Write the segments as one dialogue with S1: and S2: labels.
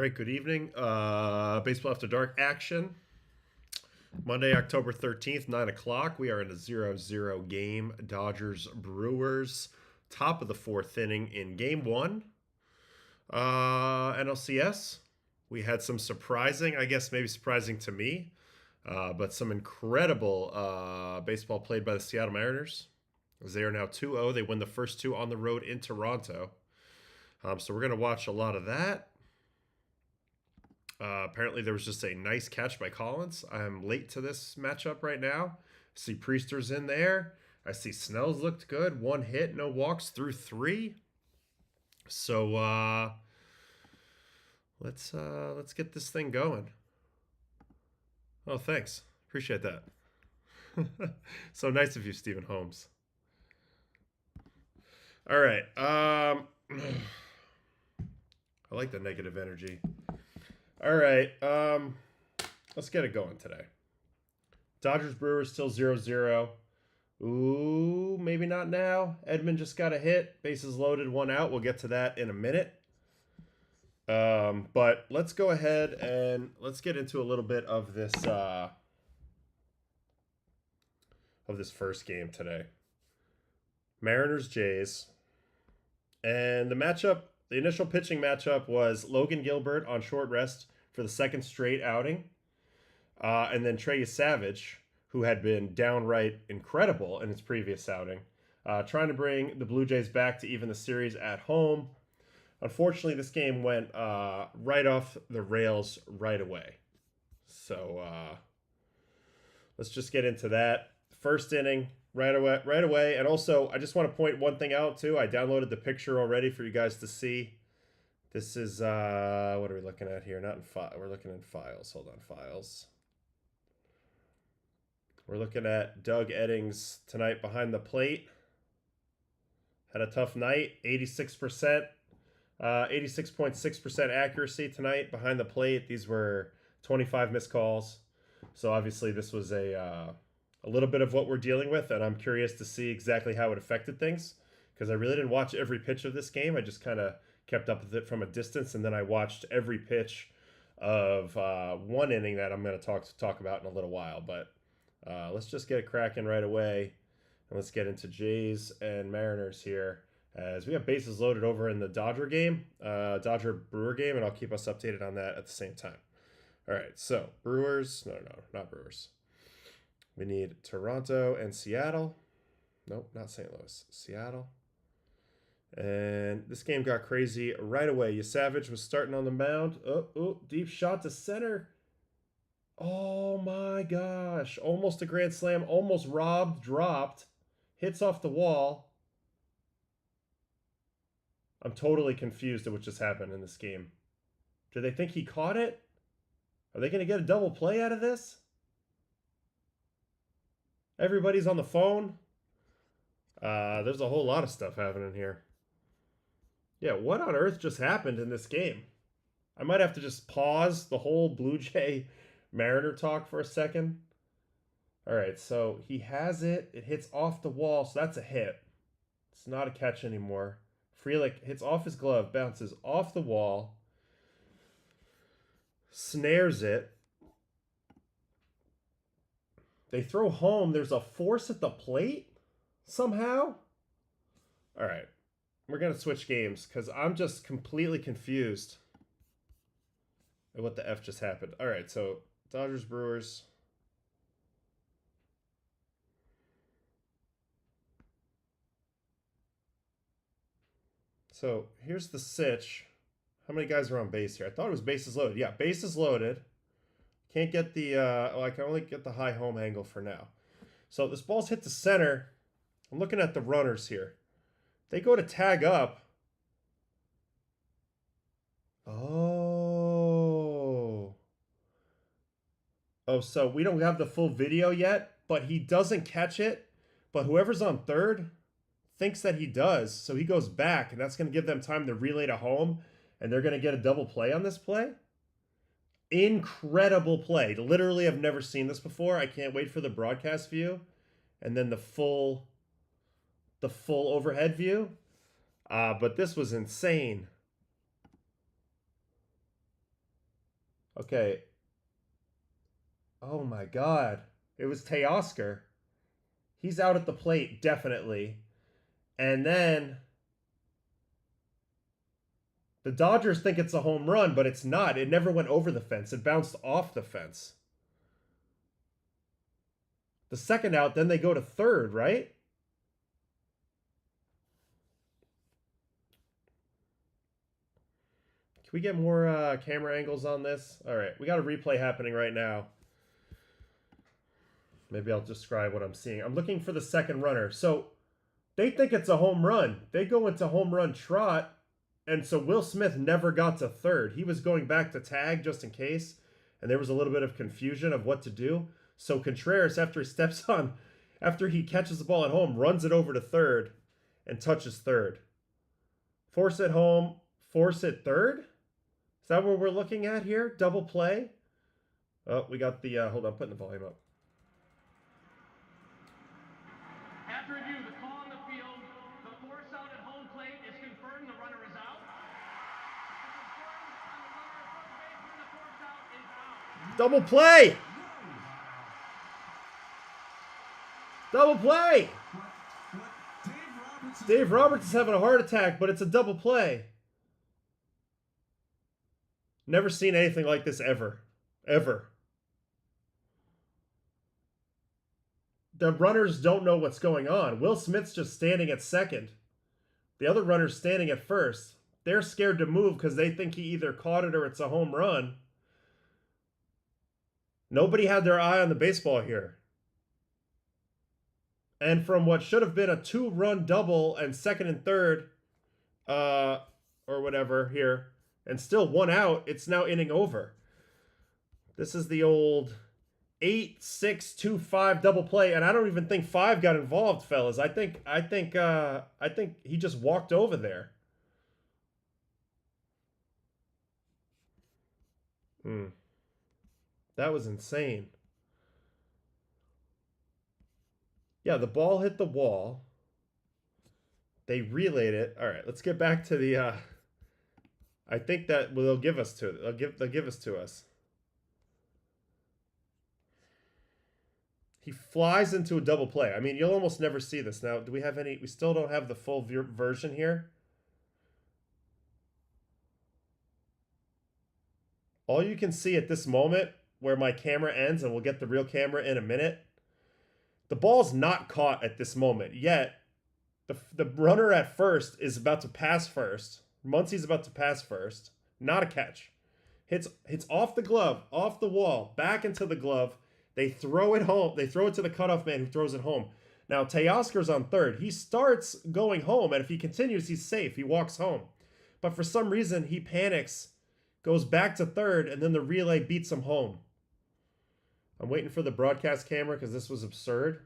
S1: right, good evening. Baseball After Dark action. Monday, October 13th, 9 o'clock. We are in a 0-0 game. Dodgers Brewers. Top of the fourth inning in game one. NLCS. We had some surprising, I guess maybe surprising to me, but some incredible baseball played by the Seattle Mariners. As they are now 2-0. They win the first two on the road in Toronto. So we're going to watch a lot of that. Apparently there was just a nice catch by Collins. I'm late to this matchup right now. I see Priester's in there. I see Snell's looked good. 1 hit, no walks through 3. So let's get this thing going. Oh, thanks. Appreciate that. So nice of you, Stephen Holmes. All right. I like the negative energy. All right, let's get it going today. Dodgers Brewers still 0-0. Ooh, maybe not now. Edman just got a hit. Bases loaded, 1 out. We'll get to that in a minute. But let's go ahead and let's get into a little bit of this first game today. Mariners Jays. And the matchup, the initial pitching matchup was Logan Gilbert on short rest for the second straight outing. And then Trey Savage, who had been downright incredible in his previous outing, trying to bring the Blue Jays back to even the series at home. Unfortunately, this game went right off the rails right away. So let's just get into that. First inning, right away. And also, I just want to point one thing out, too. I downloaded the picture already for you guys to see. This is, what are we looking at here? Not in file. We're looking in files. Hold on, files. We're looking at Doug Eddings tonight behind the plate. Had a tough night, 86%. 86.6% accuracy tonight behind the plate. These were 25 missed calls. So obviously this was a little bit of what we're dealing with, and I'm curious to see exactly how it affected things, because I really didn't watch every pitch of this game. I just kind of kept up with it from a distance, and then I watched every pitch of one inning that I'm going to talk about in a little while. But let's just get it cracking right away, and let's get into Jays and Mariners here, as we have bases loaded over in the Dodger Brewer game, and I'll keep us updated on that at the same time. All right, so Brewers, no, not Brewers. We need Toronto and Seattle. Nope, not St. Louis. Seattle. And this game got crazy right away. Savage was starting on the mound. Oh, deep shot to center. Oh my gosh. Almost a grand slam. Almost robbed. Dropped. Hits off the wall. I'm totally confused at what just happened in this game. Do they think he caught it? Are they going to get a double play out of this? Everybody's on the phone. There's a whole lot of stuff happening here. Yeah, what on earth just happened in this game? I might have to just pause the whole Blue Jay Mariner talk for a second. All right, so he has it. It hits off the wall, so that's a hit. It's not a catch anymore. Frelick hits off his glove, bounces off the wall, snares it. They throw home. There's a force at the plate somehow. All right. We're going to switch games because I'm just completely confused at what the F just happened. All right. So Dodgers, Brewers. So here's the sitch. How many guys are on base here? I thought it was bases loaded. Yeah, bases loaded. Can't get the, I can only get the high home angle for now. So this ball's hit the center. I'm looking at the runners here. They go to tag up. Oh, so we don't have the full video yet, but he doesn't catch it. But whoever's on third thinks that he does. So he goes back, and that's going to give them time to relay to home, and they're going to get a double play on this play. Incredible play. Literally, I've never seen this before. I can't wait for the broadcast view and then the full overhead view. But this was insane. Okay. Oh my God. It was Teoscar. He's out at the plate, definitely. And then the Dodgers think it's a home run, but it's not. It never went over the fence. It bounced off the fence. The second out, then they go to third, right? Can we get more camera angles on this? All right, we got a replay happening right now. Maybe I'll describe what I'm seeing. I'm looking for the second runner. So they think it's a home run. They go into home run trot, and so Will Smith never got to third. He was going back to tag just in case, and there was a little bit of confusion of what to do. So Contreras, after he steps on, after he catches the ball at home, runs it over to third and touches third. Force it home, force it third? Is that what we're looking at here? Double play? Oh, we got the, hold on, putting the volume up.
S2: After review, the call on the field, the force out at home plate is confirmed. The runner is out.
S1: Double play! Double play! Dave Roberts is having a heart attack, but it's a double play. Never seen anything like this ever. Ever. The runners don't know what's going on. Will Smith's just standing at second. The other runner's standing at first. They're scared to move because they think he either caught it or it's a home run. Nobody had their eye on the baseball here. And from what should have been a 2-run double and second and third, or whatever here, and still 1 out, it's now inning over. This is the old 8-6-2-5 double play, and I don't even think 5 got involved, fellas. I think he just walked over there. That was insane. Yeah, the ball hit the wall. They relayed it. All right, let's get back to the I think that they'll give us to it. They'll give us to us. He flies into a double play. I mean, you'll almost never see this. Now, do we have any? We still don't have the full version here. All you can see at this moment, where my camera ends, and we'll get the real camera in a minute, the ball's not caught at this moment, yet the runner at first is about to pass first. Muncie's about to pass first. Not a catch. Hits off the glove, off the wall, back into the glove. They throw it home. They throw it to the cutoff man who throws it home. Now, Teoscar's on third. He starts going home, and if he continues, he's safe. He walks home. But for some reason, he panics, goes back to third, and then the relay beats him home. I'm waiting for the broadcast camera because this was absurd.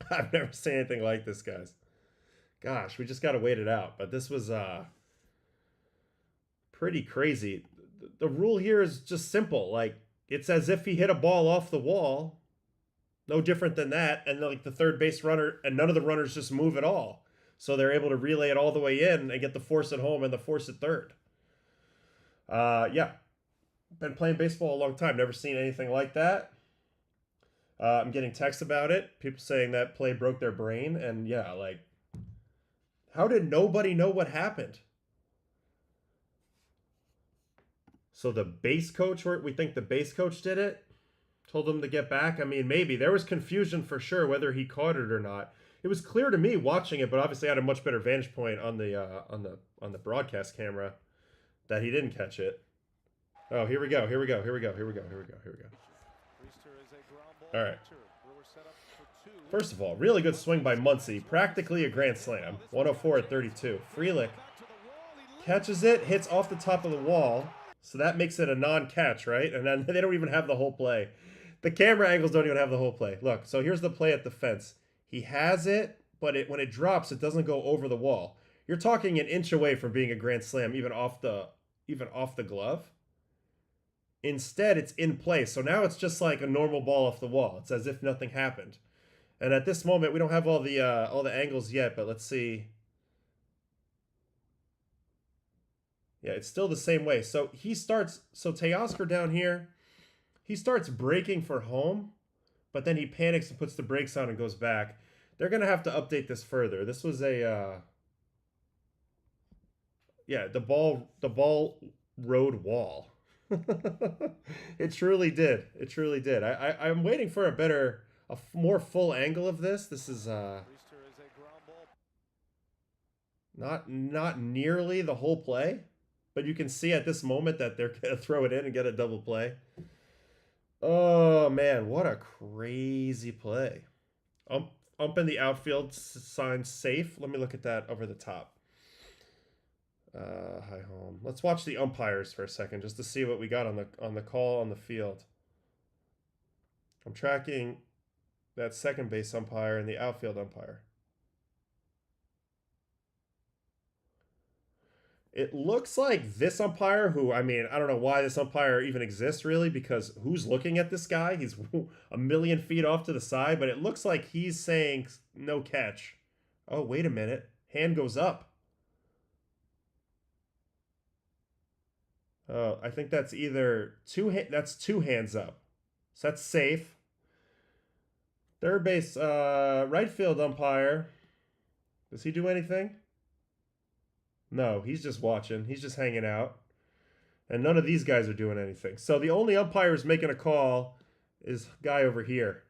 S1: I've never seen anything like this, guys. Gosh, we just got to wait it out. But this was pretty crazy. The rule here is just simple. Like, it's as if he hit a ball off the wall. No different than that. And like the third base runner, and none of the runners just move at all. So they're able to relay it all the way in and get the force at home and the force at third. Yeah. Been playing baseball a long time. Never seen anything like that. I'm getting texts about it. People saying that play broke their brain. And yeah, like, how did nobody know what happened? So the base coach, we think the base coach did it? Told him to get back? I mean, maybe. There was confusion for sure whether he caught it or not. It was clear to me watching it, but obviously I had a much better vantage point on the broadcast camera that he didn't catch it. Oh, here we go. All right. First of all, really good swing by Muncie. Practically a grand slam. 104/32. Frelick catches it, hits off the top of the wall. So that makes it a non-catch, right? And then they don't even have the whole play. The camera angles don't even have the whole play. Look, so here's the play at the fence. He has it, but when it drops, it doesn't go over the wall. You're talking an inch away from being a grand slam, even off the glove. Instead, it's in place. So now it's just like a normal ball off the wall. It's as if nothing happened. And at this moment, we don't have all the angles yet, but let's see. Yeah, it's still the same way. So he starts, so Teoscar down here, he starts braking for home, but then he panics and puts the brakes on and goes back. They're going to have to update this further. This was a, yeah, the ball rode wall. It truly did. It truly did. I'm waiting for a more full angle of this. This is not nearly the whole play, but you can see at this moment that they're gonna throw it in and get a double play. Oh man, what a crazy play! Ump in the outfield sign safe. Let me look at that over the top. Hi home. Let's watch the umpires for a second just to see what we got on the call on the field. I'm tracking that second base umpire and the outfield umpire. It looks like this umpire, who, I mean, I don't know why this umpire even exists really, because who's looking at this guy? He's a million feet off to the side, but it looks like he's saying no catch. Oh, wait a minute. Hand goes up. I think that's either that's two hands up. So that's safe. Third base, right field umpire. Does he do anything? No, he's just watching. He's just hanging out. And none of these guys are doing anything. So the only umpire who's making a call is guy over here.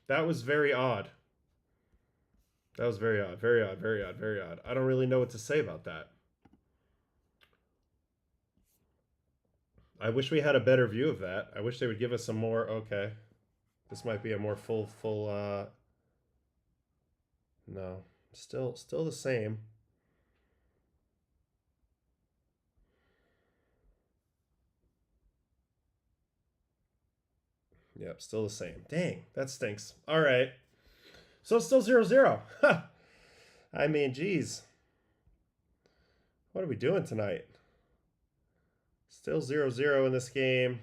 S1: That was very odd. That was very odd. Very odd. Very odd. Very odd. I don't really know what to say about that. I wish we had a better view of that. I wish they would give us some more. Okay. This might be a more full no. Still the same. Yep, still the same. Dang, that stinks. All right. So it's still 0-0. I mean, geez. What are we doing tonight? Still 0-0 in this game.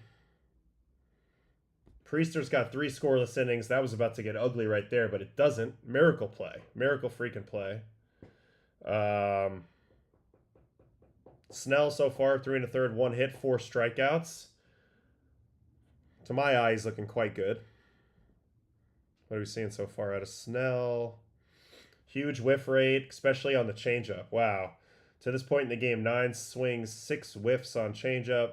S1: Priester's got 3 scoreless innings. That was about to get ugly right there, but it doesn't. Miracle play. Miracle freaking play. Snell so far, 3 1/3, 1 hit, 4 strikeouts. To my eye, he's looking quite good. What are we seeing so far out of Snell? Huge whiff rate, especially on the changeup. Wow. To this point in the game, 9 swings, 6 whiffs on changeup.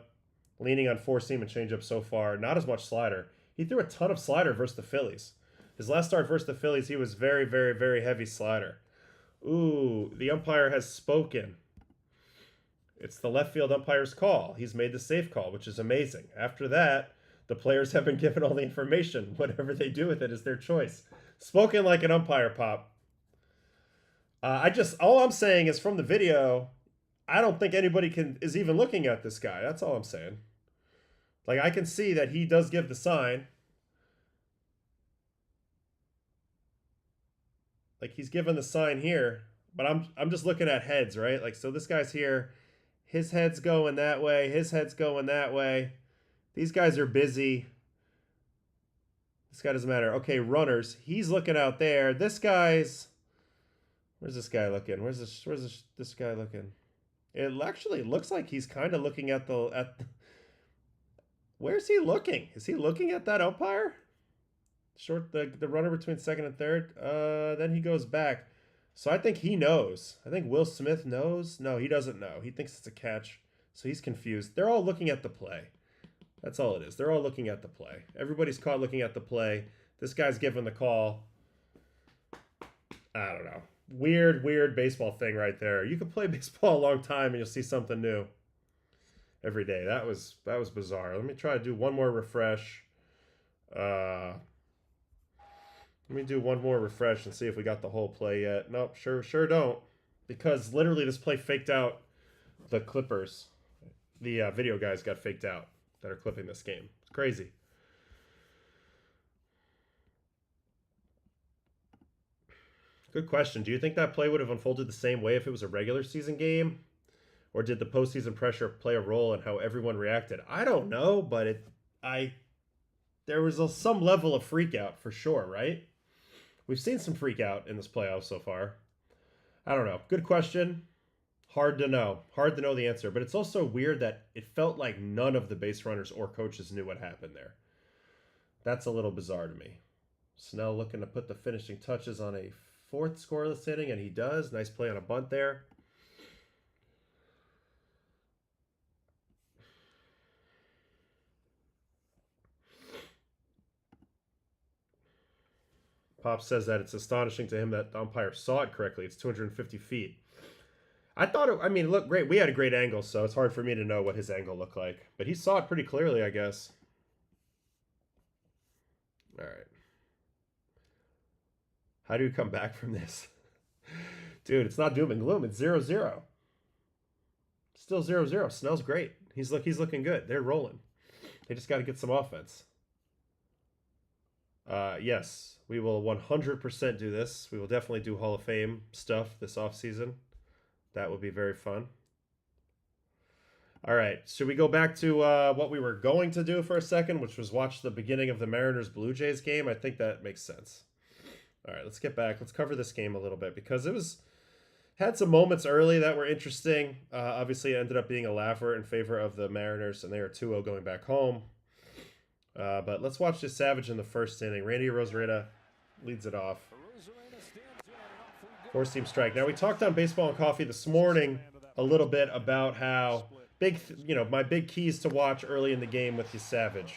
S1: Leaning on 4-seam and changeup so far. Not as much slider. He threw a ton of slider versus the Phillies. His last start versus the Phillies, he was very, very, very heavy slider. Ooh, the umpire has spoken. It's the left field umpire's call. He's made the safe call, which is amazing. After that, the players have been given all the information. Whatever they do with it is their choice. Spoken like an umpire, Pop. All I'm saying is from the video, I don't think anybody is even looking at this guy. That's all I'm saying. Like, I can see that he does give the sign. Like, he's given the sign here, but I'm just looking at heads, right? Like, so this guy's here. His head's going that way. His head's going that way. These guys are busy. This guy doesn't matter. Okay, runners. He's looking out there. This guy's... Where's this guy looking? Where's this guy looking? It actually looks like he's kind of looking at the... Where's he looking? Is he looking at that umpire? The runner between second and third. Then he goes back. So I think he knows. I think Will Smith knows. No, he doesn't know. He thinks it's a catch. So he's confused. They're all looking at the play. That's all it is. They're all looking at the play. Everybody's caught looking at the play. This guy's giving the call. I don't know. Weird baseball thing right there. You can play baseball a long time and you'll see something new every day. That was bizarre. Let me try to do one more refresh. Let me do one more refresh and see if we got the whole play yet. Nope, sure don't. Because literally this play faked out the Clippers. The video guys got faked out that are clipping this game. It's crazy. Good question. Do you think that play would have unfolded the same way if it was a regular season game? Or did the postseason pressure play a role in how everyone reacted? I don't know, but there was some level of freak out for sure, right? We've seen some freak out in this playoff so far. I don't know. Good question. Hard to know. Hard to know the answer. But it's also weird that it felt like none of the base runners or coaches knew what happened there. That's a little bizarre to me. Snell looking to put the finishing touches on a fourth scoreless inning, and he does. Nice play on a bunt there. Pop says that it's astonishing to him that the umpire saw it correctly. It's 250 feet. I thought it, I mean, it looked great. We had a great angle, so it's hard for me to know what his angle looked like. But he saw it pretty clearly, I guess. All right. How do you come back from this? Dude, it's not doom and gloom. It's 0-0. Still 0-0. Snell's great. He's looking good. They're rolling. They just got to get some offense. Yes, we will 100% do this. We will definitely do Hall of Fame stuff this offseason. That will be very fun. All right, should we go back to what we were going to do for a second, which was watch the beginning of the Mariners-Blue Jays game? I think that makes sense. All right, let's get back. Let's cover this game a little bit because it had some moments early that were interesting. Obviously, it ended up being a laugher in favor of the Mariners, and they are 2-0 going back home. But let's watch this Savage in the first inning. Randy Rosarita leads it off. Four-seam strike. Now, we talked on Baseball and Coffee this morning a little bit about how my big keys to watch early in the game with the Savage.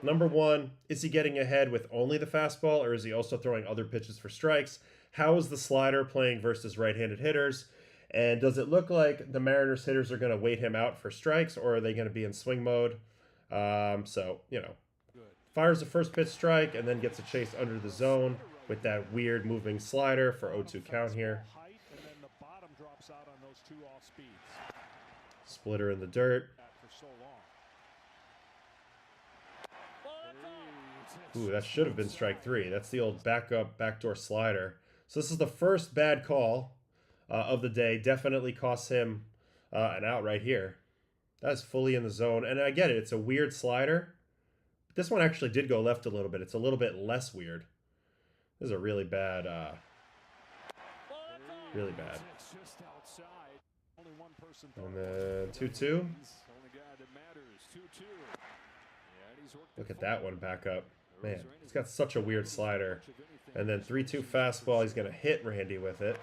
S1: Number one, is he getting ahead with only the fastball, or is he also throwing other pitches for strikes? How is the slider playing versus right-handed hitters? And does it look like the Mariners hitters are going to wait him out for strikes, or are they going to be in swing mode? Fires the first pitch strike and then gets a chase under the zone with that weird moving slider for 0-2 count here. Splitter in the dirt. Ooh, that should have been strike three. That's the old backdoor slider. So this is the first bad call of the day. Definitely costs him an out right here. That is fully in the zone. And I get it. It's a weird slider. But this one actually did go left a little bit. It's a little bit less weird. This is a really bad, really bad. And then 2-2. Look at that one back up. Man, he's got such a weird slider. And then 3-2 fastball. He's going to hit Randy with it.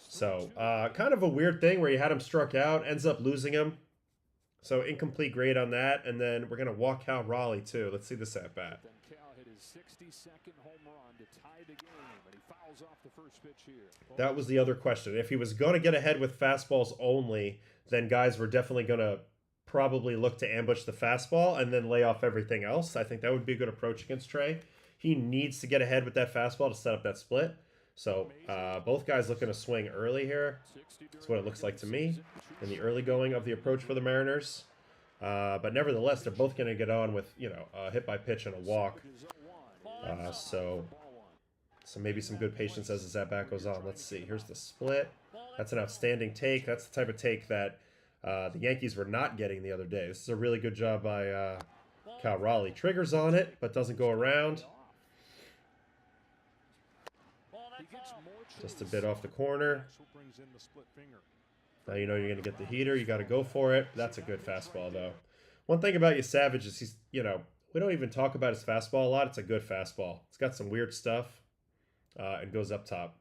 S1: So, kind of a weird thing where he had him struck out, ends up losing him. So, incomplete grade on that. And then we're going to walk Cal Raleigh, too. Let's see this at bat. That was the other question. If he was going to get ahead with fastballs only, then guys were definitely going to probably look to ambush the fastball and then lay off everything else. I think that would be a good approach against Trey. He needs to get ahead with that fastball to set up that split. So both guys looking to swing early here. That's what it looks like to me in the early going of the approach for the Mariners. But nevertheless, they're both going to get on with, a hit by pitch and a walk. So maybe some good patience as the at-bat goes on. Let's see. Here's the split. That's an outstanding take. That's the type of take that the Yankees were not getting the other day. This is a really good job by Cal Raleigh. Triggers on it, but doesn't go around. Just a bit off the corner. Now you know you're going to get the heater. You got to go for it. That's a good fastball, though. One thing about you Savage is he's, we don't even talk about his fastball a lot. It's a good fastball. It's got some weird stuff and goes up top.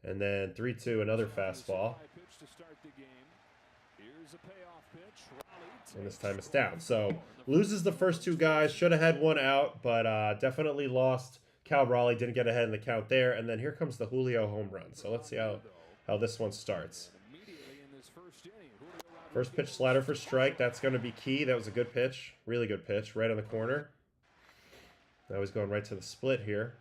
S1: And then 3-2, another fastball. And this time it's down. So loses the first two guys. Should have had one out, but definitely lost. Cal Raleigh didn't get ahead in the count there. And then here comes the Julio home run. So let's see how this one starts. First pitch slider for strike. That's going to be key. That was a good pitch. Really good pitch. Right on the corner. Now he's going right to the split here.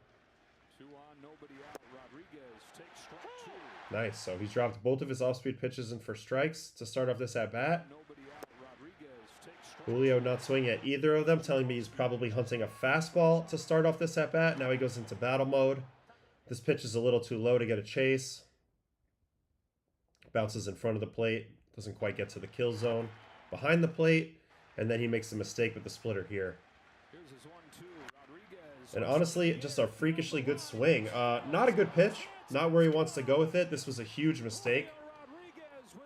S1: Nice. So he's dropped both of his off-speed pitches in for strikes to start off this at-bat. Julio not swinging at either of them, telling me he's probably hunting a fastball to start off this at-bat. Now he goes into battle mode. This pitch is a little too low to get a chase. Bounces in front of the plate. Doesn't quite get to the kill zone. Behind the plate. And then he makes a mistake with the splitter here. And honestly, just a freakishly good swing. Not a good pitch. Not where he wants to go with it. This was a huge mistake.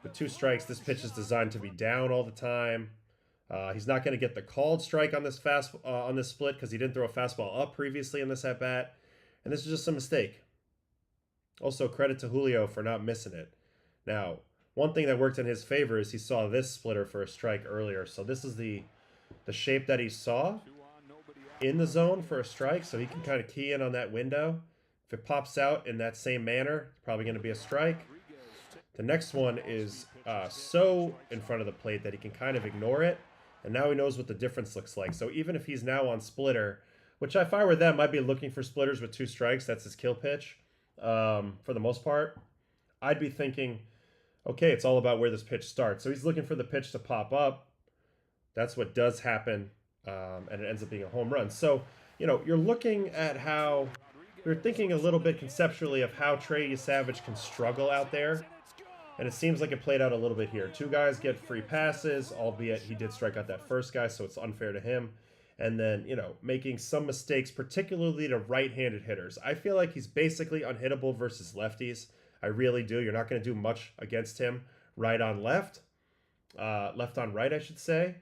S1: With 2 strikes, this pitch is designed to be down all the time. He's not going to get the called strike on this on this split because he didn't throw a fastball up previously in this at bat. And this is just a mistake. Also, credit to Julio for not missing it. Now, one thing that worked in his favor is he saw this splitter for a strike earlier. So this is the shape that he saw in the zone for a strike. So he can kind of key in on that window. If it pops out in that same manner, it's probably going to be a strike. The next one is so in front of the plate that he can kind of ignore it. And now he knows what the difference looks like. So even if he's now on splitter, which if I were them, I'd be looking for splitters with 2 strikes. That's his kill pitch for the most part. I'd be thinking, okay, it's all about where this pitch starts. So he's looking for the pitch to pop up. That's what does happen, and it ends up being a home run. So, you know, you're looking at how, you're thinking a little bit conceptually of how Trey Savage can struggle out there. And it seems like it played out a little bit here. 2 guys get free passes, albeit he did strike out that first guy, so it's unfair to him. And then, you know, making some mistakes, particularly to right-handed hitters. I feel like he's basically unhittable versus lefties. I really do. You're not going to do much against him right on left. Left on right, I should say.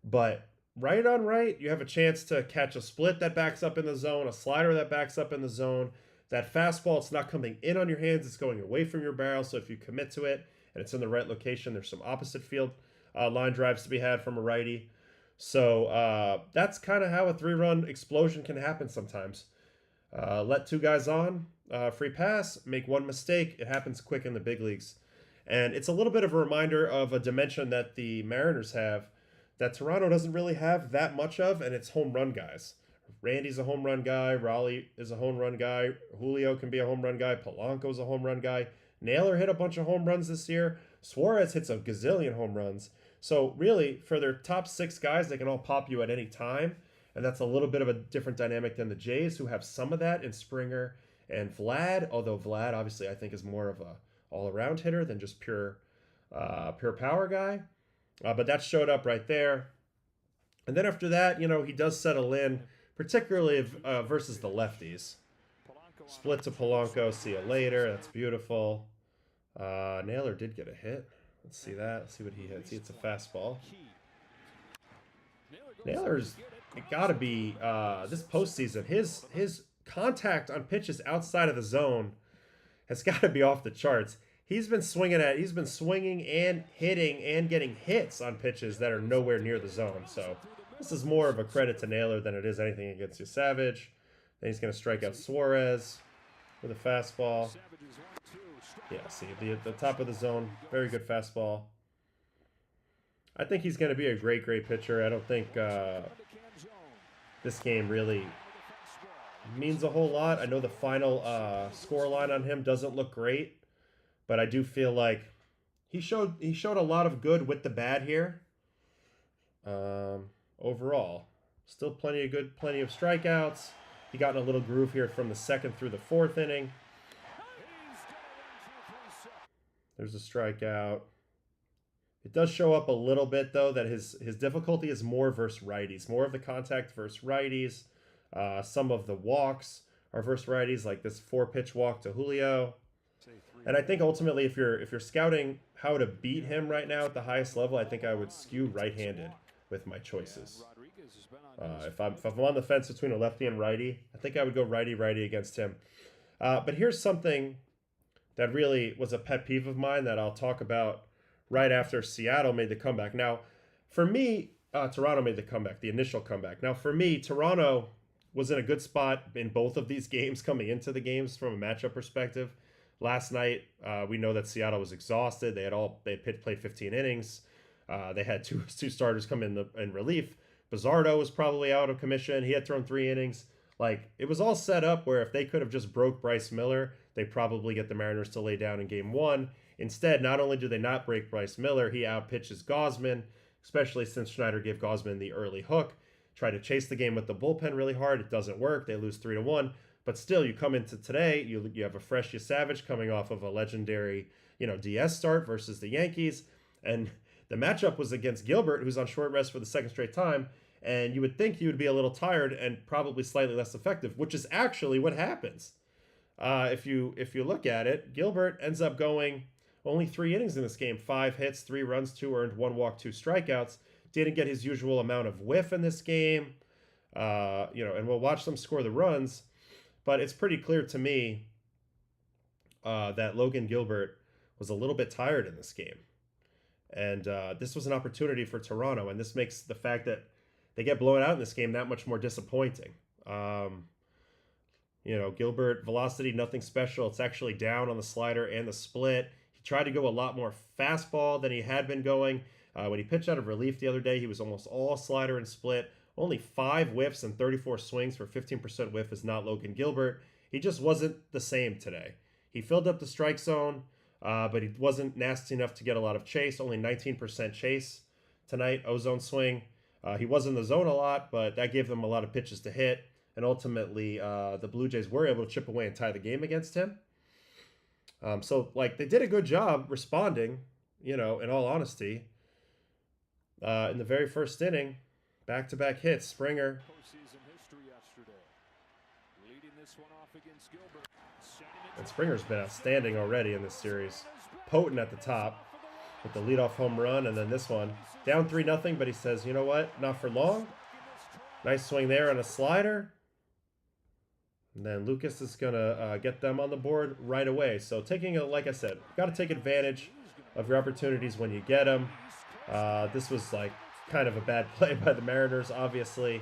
S1: But right on right, you have a chance to catch a split that backs up in the zone, a slider that backs up in the zone. That fastball, it's not coming in on your hands, it's going away from your barrel. So if you commit to it and it's in the right location, there's some opposite field line drives to be had from a righty. So that's kind of how a 3-run explosion can happen sometimes. Let 2 guys on, free pass, make 1 mistake. It happens quick in the big leagues. And it's a little bit of a reminder of a dimension that the Mariners have that Toronto doesn't really have that much of, and it's home run guys. Randy's a home run guy. Raleigh is a home run guy. Julio can be a home run guy. Polanco's a home run guy. Naylor hit a bunch of home runs this year. Suarez hits a gazillion home runs. So really, for their top 6 guys, they can all pop you at any time. And that's a little bit of a different dynamic than the Jays, who have some of that in Springer and Vlad. Although Vlad, obviously, I think is more of a all-around hitter than just pure power guy. But that showed up right there. And then after that, you know, he does settle in, particularly versus the lefties. Split to Polanco. See you later. That's beautiful. Naylor did get a hit. Let's see that. Let's see what he hits. He hits a fastball. Naylor's got to be this postseason. His contact on pitches outside of the zone has got to be off the charts. He's been swinging and hitting and getting hits on pitches that are nowhere near the zone. So this is more of a credit to Naylor than it is anything against you, Savage. Then he's going to strike out Suarez with a fastball. Yeah, see, the top of the zone, very good fastball. I think he's going to be a great pitcher. I don't think this game really means a whole lot. I know the final score line on him doesn't look great, but I do feel like he showed a lot of good with the bad here. Overall, still plenty of strikeouts. He got in a little groove here from the 2nd through the 4th inning. There's a strikeout. It does show up a little bit, though, that his difficulty is more versus righties. More of the contact versus righties. Some of the walks are versus righties, like this 4-pitch walk to Julio. And I think ultimately, if you're scouting how to beat him right now at the highest level, I think I would skew right-handed with my choices. If I'm on the fence between a lefty and righty, I think I would go righty against him. But here's something that really was a pet peeve of mine that I'll talk about right after Seattle made the comeback. Now, for me, Toronto made the comeback, the initial comeback. Now, for me, Toronto was in a good spot in both of these games coming into the games from a matchup perspective. Last night, we know that Seattle was exhausted. They played 15 innings. They had two starters come in relief. Bizzardo was probably out of commission. He had thrown 3 innings. Like, it was all set up where if they could have just broke Bryce Miller, they probably get the Mariners to lay down in game 1. Instead, not only do they not break Bryce Miller, he outpitches Gausman, especially since Schneider gave Gausman the early hook. Tried to chase the game with the bullpen really hard. It doesn't work. They lose 3-1. But still, you come into today, you have a fresh Savage coming off of a legendary, DS start versus the Yankees. And the matchup was against Gilbert, who's on short rest for the 2nd straight time. and you would think you would be a little tired and probably slightly less effective, which is actually what happens. If you look at it, Gilbert ends up going only 3 innings in this game, 5 hits, 3 runs, 2 earned, 1 walk, 2 strikeouts. Didn't get his usual amount of whiff in this game. And we'll watch them score the runs, but it's pretty clear to me that Logan Gilbert was a little bit tired in this game. And this was an opportunity for Toronto, and this makes the fact that they get blown out in this game that much more disappointing. Gilbert, velocity, nothing special. It's actually down on the slider and the split. He tried to go a lot more fastball than he had been going. When he pitched out of relief the other day, he was almost all slider and split. Only 5 whiffs and 34 swings for 15% whiff is not Logan Gilbert. He just wasn't the same today. He filled up the strike zone, but he wasn't nasty enough to get a lot of chase. Only 19% chase tonight, O-zone swing. He was in the zone a lot, but that gave them a lot of pitches to hit. And ultimately, the Blue Jays were able to chip away and tie the game against him. They did a good job responding, in all honesty. In the very first inning, back-to-back hits. Springer. And Springer's been outstanding already in this series. Potent at the top with the leadoff home run, and then this one. Down 3-0, but he says, you know what? Not for long. Nice swing there on a slider. And then Lucas is going to get them on the board right away. So like I said, got to take advantage of your opportunities when you get them. This was kind of a bad play by the Mariners, obviously.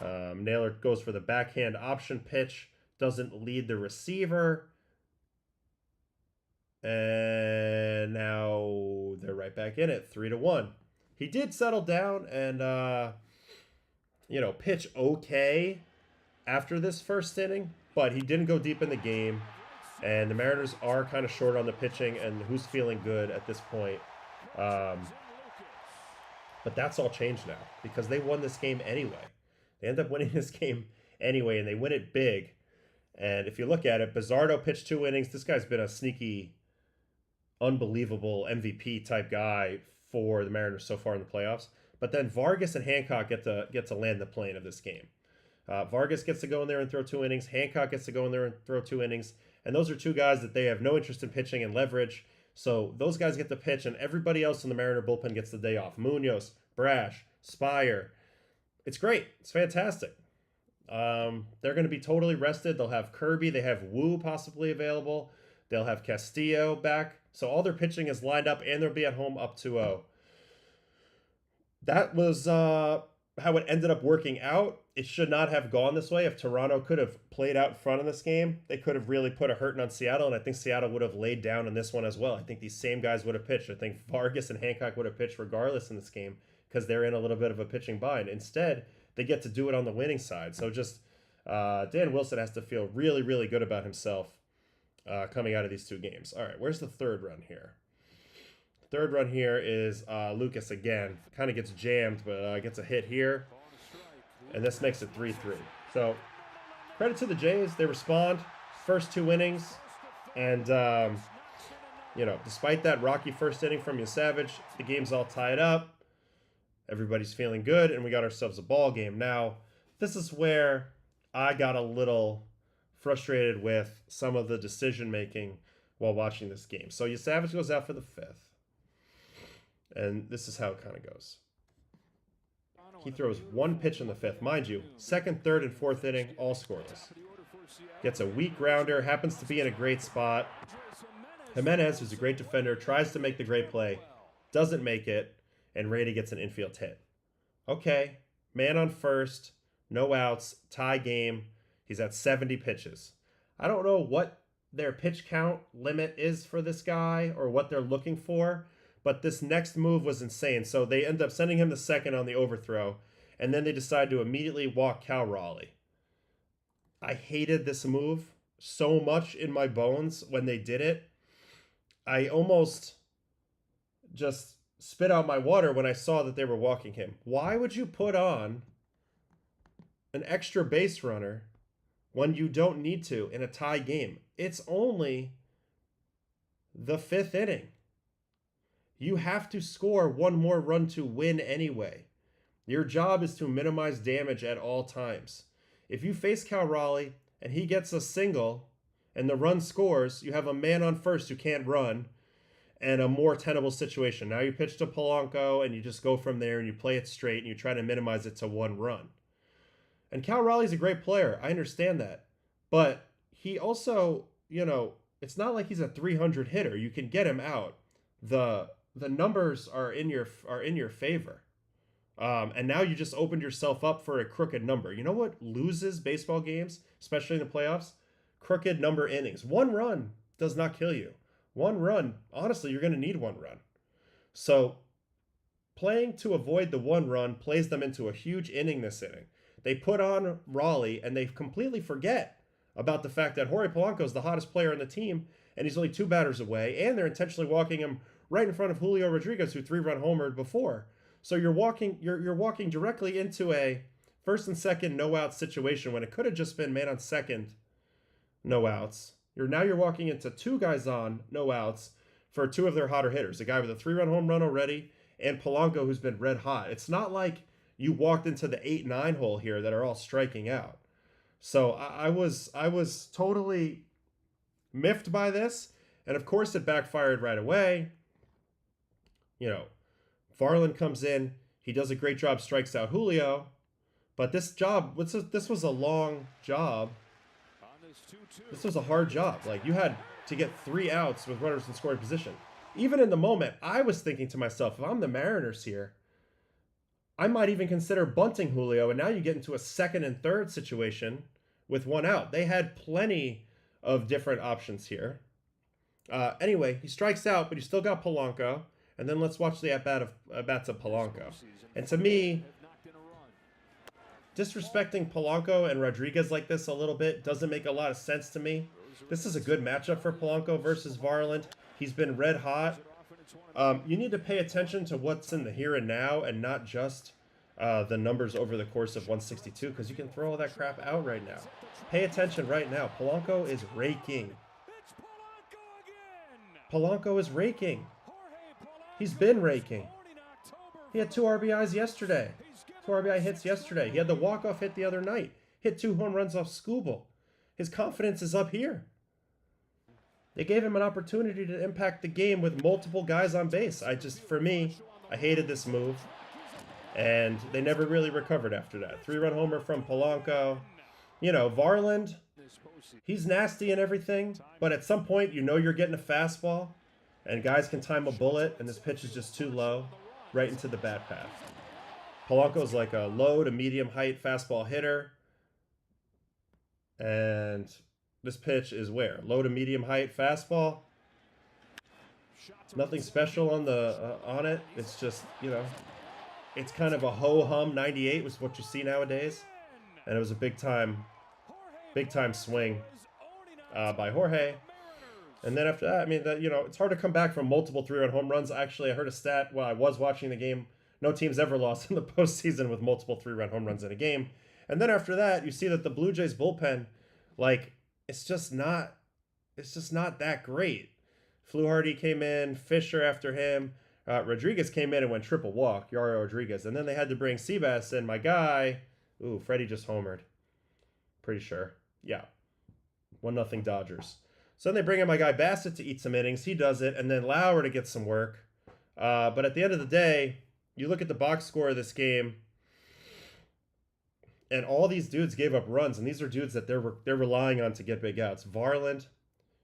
S1: Naylor goes for the backhand option pitch. Doesn't lead the receiver. And now they're right back in it, 3-1. He did settle down and, pitch okay after this first inning, but he didn't go deep in the game. And the Mariners are kind of short on the pitching, and who's feeling good at this point. But that's all changed now because they won this game anyway. They end up winning this game anyway, and they win it big. And if you look at it, Bizzardo pitched 2 innings. This guy's been a sneaky, unbelievable MVP type guy for the Mariners so far in the playoffs. But then Vargas and Hancock get to land the plane of this game. Vargas gets to go in there and throw 2 innings. Hancock gets to go in there and throw 2 innings. And those are 2 guys that they have no interest in pitching and leverage. So those guys get to pitch, and everybody else in the Mariner bullpen gets the day off. Munoz, Brash, Spire. It's great. It's fantastic. They're going to be totally rested. They'll have Kirby. They have Wu possibly available. They'll have Castillo back. So all their pitching is lined up, and they'll be at home up 2-0. That was how it ended up working out. It should not have gone this way. If Toronto could have played out in front of this game, they could have really put a hurting on Seattle, and I think Seattle would have laid down in this one as well. I think these same guys would have pitched. I think Vargas and Hancock would have pitched regardless in this game because they're in a little bit of a pitching bind. Instead, they get to do it on the winning side. So just Dan Wilson has to feel really, really good about himself coming out of these 2 games. All right, where's the third run here? Third run here is Lucas again. Kind of gets jammed, but gets a hit here. And this makes it 3-3. So credit to the Jays. They respond. First 2 innings. And, despite that rocky first inning from Savage, the game's all tied up. Everybody's feeling good, and we got ourselves a ball game. Now, this is where I got a little frustrated with some of the decision-making while watching this game. So Savage goes out for the 5th. And this is how it kind of goes. He throws 1 pitch in the 5th. Mind you, 2nd, 3rd, and 4th inning, all scoreless. Gets a weak grounder, happens to be in a great spot. Jimenez, who's a great defender, tries to make the great play, doesn't make it, and Rady gets an infield hit. Okay, man on first, no outs, tie game. He's at 70 pitches. I don't know what their pitch count limit is for this guy or what they're looking for, but this next move was insane. So they end up sending him to second on the overthrow, and then they decide to immediately walk Cal Raleigh. I hated this move so much in my bones when they did it. I almost just spit out my water when I saw that they were walking him. Why would you put on an extra base runner when you don't need to in a tie game? It's only the 5th inning. You have to score 1 more run to win anyway. Your job is to minimize damage at all times. If you face Cal Raleigh and he gets a single and the run scores, you have a man on first who can't run and a more tenable situation. Now you pitch to Polanco and you just go from there and you play it straight and you try to minimize it to one run. And Cal Raleigh's a great player. I understand that. But he also, it's not like he's a 300 hitter. You can get him out. The numbers are in your favor. And now you just opened yourself up for a crooked number. You know what loses baseball games, especially in the playoffs? Crooked number innings. One run does not kill you. One run, honestly, you're going to need one run. So playing to avoid the one run plays them into a huge inning this inning. They put on Raleigh and they completely forget about the fact that Jorge Polanco is the hottest player on the team and he's only 2 batters away, and they're intentionally walking him right in front of Julio Rodriguez, who 3-run homered before. So you're walking directly into a first and second no out situation when it could have just been man on second, no outs. You're walking into 2 guys on, no outs for 2 of their hotter hitters. A guy with a 3-run home run already and Polanco, who's been red hot. It's not like you walked into the 8-9 hole here that are all striking out. So I was totally miffed by this, and of course it backfired right away. Varland comes in, he does a great job, strikes out Julio, but this was a long job. This was a hard job. Like, you had to get 3 outs with runners in scoring position. Even in the moment, I was thinking to myself, if I'm the Mariners here, I might even consider bunting Julio, and now you get into a second and third situation with 1 out. They had plenty of different options here. Anyway, he strikes out, but he still got Polanco. And then let's watch the at-bats of Polanco. And to me, disrespecting Polanco and Rodriguez like this a little bit doesn't make a lot of sense to me. This is a good matchup for Polanco versus Varland. He's been red hot. You need to pay attention to what's in the here and now and not just the numbers over the course of 162, because you can throw all that crap out right now. Pay attention right now. Polanco is raking. Polanco is raking. He's been raking. He had 2 RBIs yesterday. 2 RBI hits yesterday. He had the walk-off hit the other night. Hit 2 home runs off Skubal. His confidence is up here. They gave him an opportunity to impact the game with multiple guys on base. For me, I hated this move. And they never really recovered after that. 3-run homer from Polanco. Varland, he's nasty and everything, but at some point, you're getting a fastball, and guys can time a bullet, and this pitch is just too low, right into the bat path. Polanco's like a low to medium height fastball hitter, and this pitch is where? Low to medium height fastball. Nothing special on it. It's just, it's kind of a ho-hum 98 was what you see nowadays. And it was a big time swing by Jorge. And then after that, it's hard to come back from multiple 3-run home runs. Actually, I heard a stat while I was watching the game. No team's ever lost in the postseason with multiple 3-run home runs in a game. And then after that, you see that the Blue Jays bullpen, it's just not that great. Fluharty came in, Fisher after him. Rodriguez came in and went triple walk, Yari Rodriguez. And then they had to bring Seabass in, my guy. Ooh, Freddie just homered. Pretty sure. Yeah. 1-0 Dodgers. So then they bring in my guy Bassett to eat some innings. He does it. And then Lauer to get some work. But at the end of the day, you look at the box score of this game, and all these dudes gave up runs. And these are dudes that they're relying on to get big outs. Varland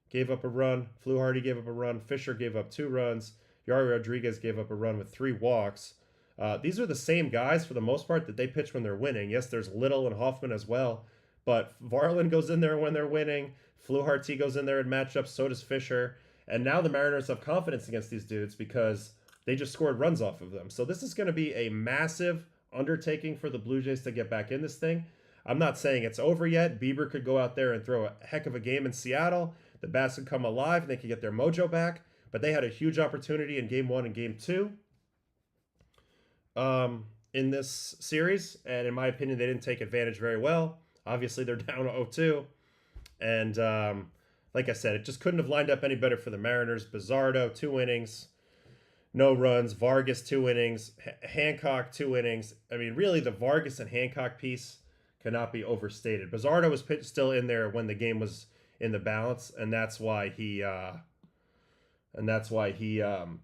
S1: gave up a run. Fluharty gave up a run. Fisher gave up 2 runs. Yari Rodriguez gave up a run with 3 walks. These are the same guys for the most part that they pitch when they're winning. Yes, there's Little and Hoffman as well, but Varland goes in there when they're winning. Fluharty goes in there in matchups. So does Fisher. And now the Mariners have confidence against these dudes because they just scored runs off of them. So this is going to be a massive undertaking for the Blue Jays to get back in this thing. I'm not saying it's over yet. Bieber could go out there and throw a heck of a game in Seattle. The Bats could come alive and they could get their mojo back. But they had a huge opportunity in Game 1 and Game 2 in this series. And in my opinion, they didn't take advantage very well. Obviously, they're down 0-2. And like I said, it just couldn't have lined up any better for the Mariners. Bizardo, 2 innings. no runs. Vargas 2 innings, Hancock 2 innings. I mean, really, the Vargas and Hancock piece cannot be overstated. Bizzardo was still in there when the game was in the balance, and that's why he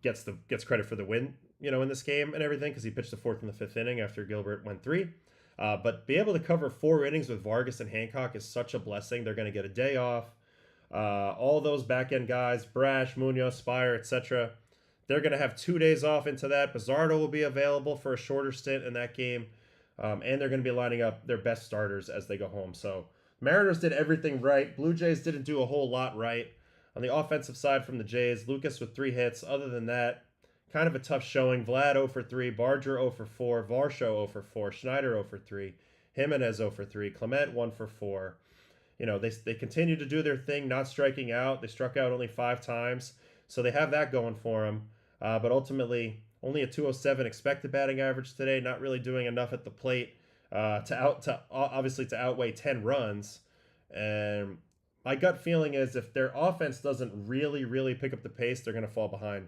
S1: gets credit for the win, in this game and everything, because he pitched the 4th and the 5th inning after Gilbert went 3. But be able to cover 4 innings with Vargas and Hancock is such a blessing. They're going to get a day off. All those back end guys, Brash, Munoz, Spire, etc., they're going to have 2 days off into that. Bizzardo will be available for a shorter stint in that game. And they're going to be lining up their best starters as they go home. So Mariners did everything right. Blue Jays didn't do a whole lot right. On the offensive side from the Jays, Lucas with 3 hits. Other than that, kind of a tough showing. Vlad 0 for 3, Barger 0 for 4, Varsho 0 for 4, Schneider 0 for 3, Jimenez 0 for 3, Clement 1 for 4. They continue to do their thing, not striking out. They struck out only 5 times, so they have that going for them. But ultimately, only a 207 expected batting average today. Not really doing enough at the plate to outweigh 10 runs. And my gut feeling is if their offense doesn't really pick up the pace, they're going to fall behind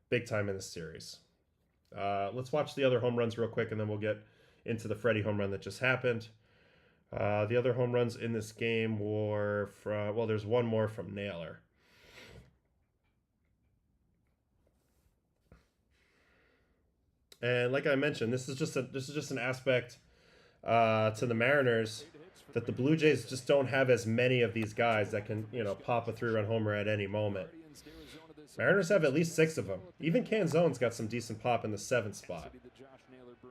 S1: big time in this series. Let's watch the other home runs real quick, and then we'll get into the Freddie home run that just happened. The other home runs in this game were from, well, there's one more from Naylor. And like I mentioned, this is just an aspect to the Mariners that the Blue Jays just don't have as many of these guys that can, pop a 3-run homer at any moment. Mariners have at least 6 of them. Even Canzone's got some decent pop in the 7th spot.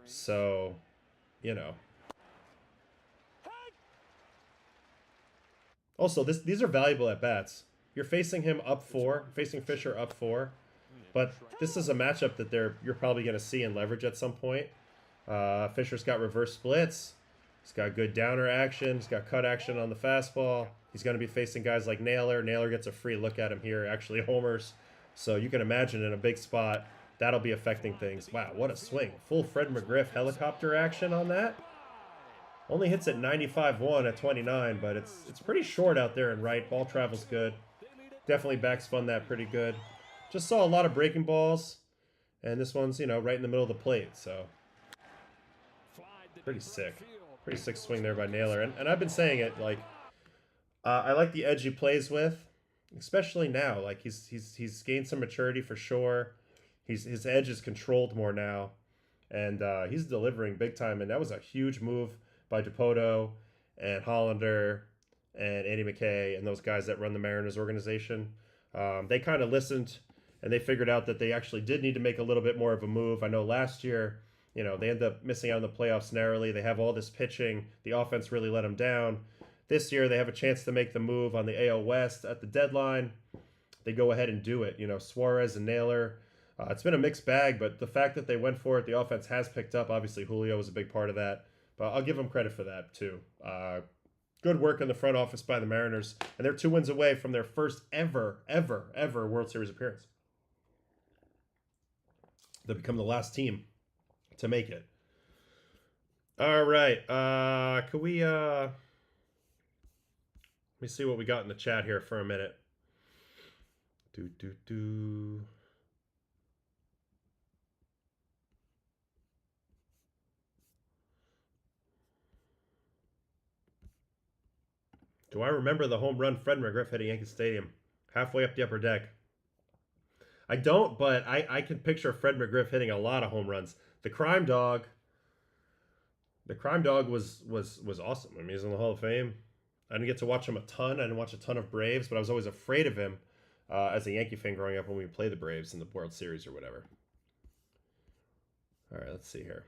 S1: So, Also, these are valuable at bats. You're facing him up 4, facing Fisher up 4. But this is a matchup that you're probably going to see and leverage at some point. Fisher's got reverse splits. He's got good downer action. He's got cut action on the fastball. He's going to be facing guys like Naylor. Naylor gets a free look at him here, actually homers. So you can imagine in a big spot, that'll be affecting things. Wow, what a swing. Full Fred McGriff helicopter action on that. Only hits at 95-1 at 29, but it's pretty short out there and right. Ball travels good. Definitely backspun that pretty good. Just saw a lot of breaking balls, and this one's, right in the middle of the plate, so pretty sick. Pretty sick swing there by Naylor. And I've been saying it, I like the edge he plays with, especially now. Like, he's gained some maturity for sure. His edge is controlled more now, and he's delivering big time, and that was a huge move by DePoto and Hollander and Andy McKay and those guys that run the Mariners organization. They kind of listened, and they figured out that they actually did need to make a little bit more of a move. I know last year, they ended up missing out on the playoffs narrowly. They have all this pitching. The offense really let them down. This year, they have a chance to make the move on the AL West at the deadline. They go ahead and do it. Suarez and Naylor. It's been a mixed bag, but the fact that they went for it, the offense has picked up. Obviously, Julio was a big part of that. But I'll give them credit for that, too. Good work in the front office by the Mariners. And they're 2 wins away from their first ever World Series appearance. They become the last team to make it. All right. Let me see what we got in the chat here for a minute. Do I remember the home run Fred McGriff hit at Yankee Stadium? Halfway up the upper deck. I don't, but I can picture Fred McGriff hitting a lot of home runs. The Crime Dog was awesome. I mean, he's in the Hall of Fame. I didn't get to watch him a ton. I didn't watch a ton of Braves, but I was always afraid of him as a Yankee fan growing up when we played the Braves in the World Series or whatever. All right, let's see here.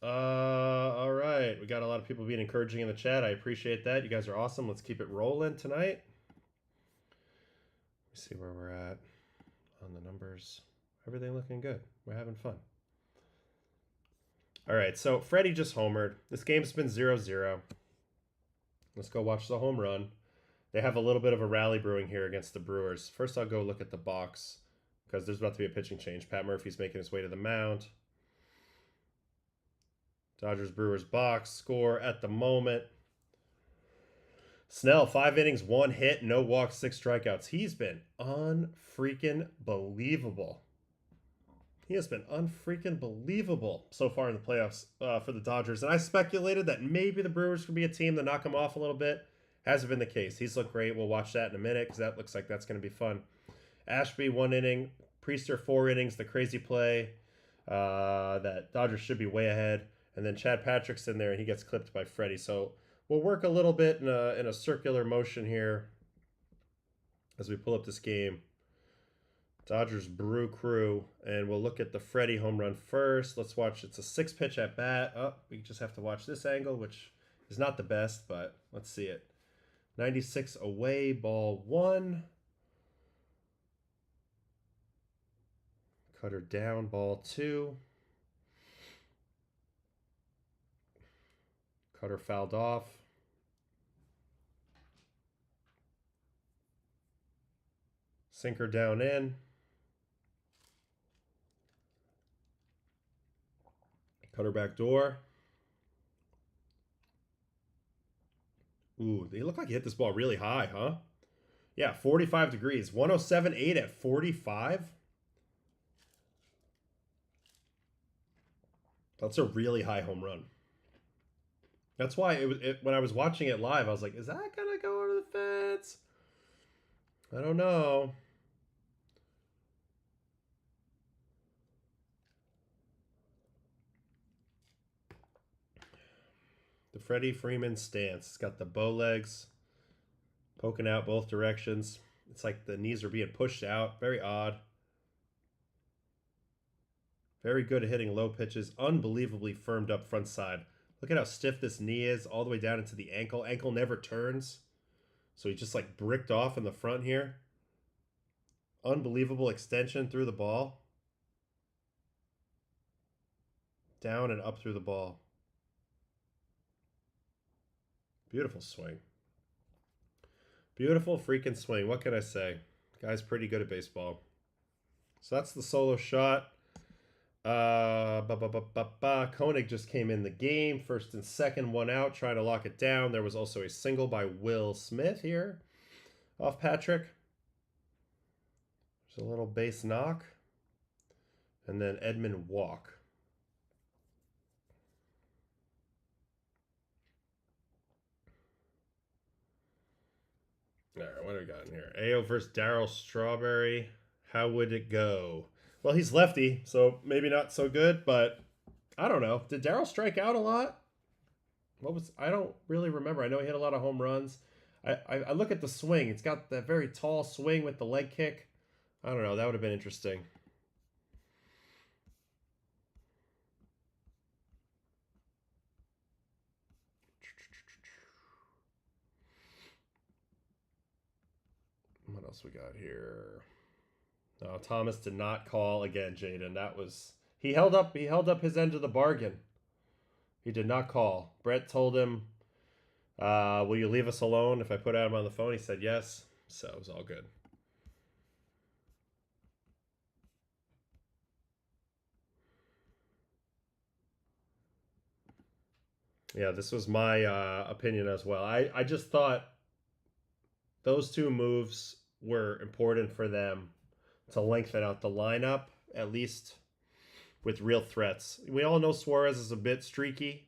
S1: All right. We got a lot of people being encouraging in the chat. I appreciate that. You guys are awesome. Let's keep it rolling tonight. Let's see where we're at on the numbers. Everything looking good. We're having fun. All right. So Freddie just homered. This game's been 0-0. Let's go watch the home run. They have a little bit of a rally brewing here against the Brewers. First, I'll go look at the box because there's about to be a pitching change. Pat Murphy's making his way to the mound. Dodgers-Brewers box score at the moment. Snell, 5 innings, 1 hit, no walks, 6 strikeouts. He's been unfreaking believable. He has been unfreaking believable so far in the playoffs for the Dodgers. And I speculated that maybe the Brewers could be a team to knock him off a little bit. Hasn't been the case. He's looked great. We'll watch that in a minute because that looks like that's going to be fun. Ashby, 1 inning. Priester, 4 innings. The crazy play that Dodgers should be way ahead. And then Chad Patrick's in there and he gets clipped by Freddie. So we'll work a little bit in a circular motion here as we pull up this game. Dodgers Brew Crew, and we'll look at the Freddie home run first. Let's watch. It's a 6-pitch at bat. Oh, we just have to watch this angle, which is not the best, but let's see it. 96 away, ball 1. Cutter down, ball 2. Cutter fouled off. Sinker down in. Cutter back door. Ooh, they look like he hit this ball really high, huh? Yeah, 45 degrees. 107.8 at 45. That's a really high home run. That's why when I was watching it live, I was like, is that going to go over the fence? I don't know. The Freddie Freeman stance. It's got the bow legs poking out both directions. It's like the knees are being pushed out. Very odd. Very good at hitting low pitches. Unbelievably firmed up front side. Look at how stiff this knee is all the way down into the ankle. Ankle never turns. So he just like bricked off in the front here. Unbelievable extension through the ball. Down and up through the ball. Beautiful swing. Beautiful freaking swing. What can I say? Guy's pretty good at baseball. So that's the solo shot. Koenig just came in the game. First and second, 1 out, trying to lock it down. There was also a single by Will Smith here off Patrick. There's a little base knock. And then Edmund walk. All right, what do we got in here? AO versus Darryl Strawberry. How would it go? Well, he's lefty, so maybe not so good, but I don't know. Did Darryl strike out a lot? I don't really remember. I know he hit a lot of home runs. I look at the swing. It's got that very tall swing with the leg kick. I don't know. That would have been interesting. What else we got here? No, Thomas did not call again, Jaden. That was he held up his end of the bargain. He did not call. Brett told him, will you leave us alone if I put him on the phone? He said yes. So it was all good. Yeah, this was my opinion as well. I just thought those 2 moves were important for them to lengthen out the lineup, at least with real threats. We all know Suarez is a bit streaky.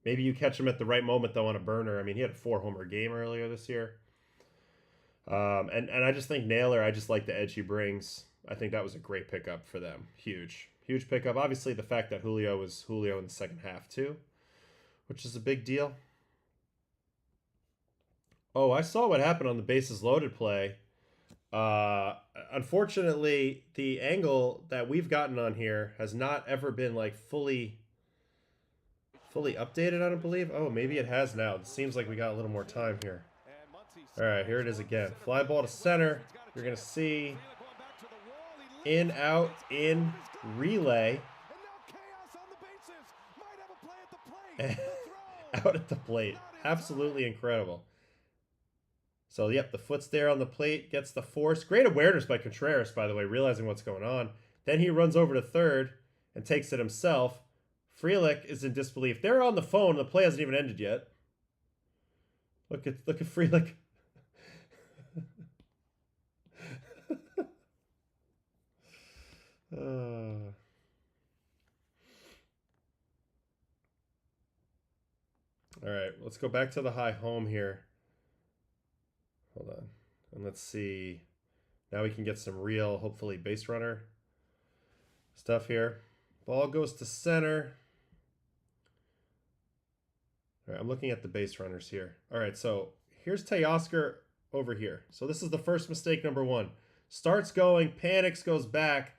S1: Maybe you catch him at the right moment, though, on a burner. I mean, he had a 4-homer game earlier this year. And I just think Naylor, I just like the edge he brings. I think that was a great pickup for them. Huge pickup. Obviously, the fact that Julio was Julio in the second half, too, which is a big deal. Oh, I saw what happened on the bases loaded play. Unfortunately, the angle that we've gotten on here has not ever been like fully updated, I don't believe. Oh, maybe it has now. It seems like we got a little more time here. All right, here it is again. Fly ball to center. You're going to see in, out, in, relay. Out at the plate. Absolutely incredible. So, yep, the foot's there on the plate, gets the force. Great awareness by Contreras, by the way, realizing what's going on. Then he runs over to third and takes it himself. Frelick is in disbelief. They're on the phone. The play hasn't even ended yet. Look at Freelick. All right, let's go back to the high home here. Hold on. And let's see. Now we can get some real, hopefully, base runner stuff here. Ball goes to center. All right, I'm looking at the base runners here. All right, so here's Teoscar over here. So this is the first mistake, number one. Starts going, panics, goes back.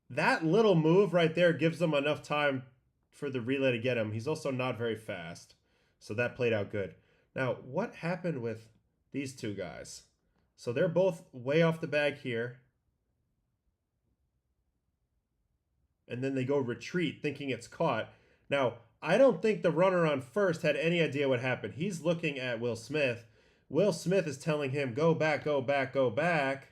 S1: That little move right there gives them enough time for the relay to get him. He's also not very fast. So that played out good. Now, what happened with these two guys? So they're both way off the bag here. And then they go retreat thinking it's caught. Now, I don't think the runner on first had any idea what happened. He's looking at Will Smith. Will Smith is telling him, go back, go back, go back.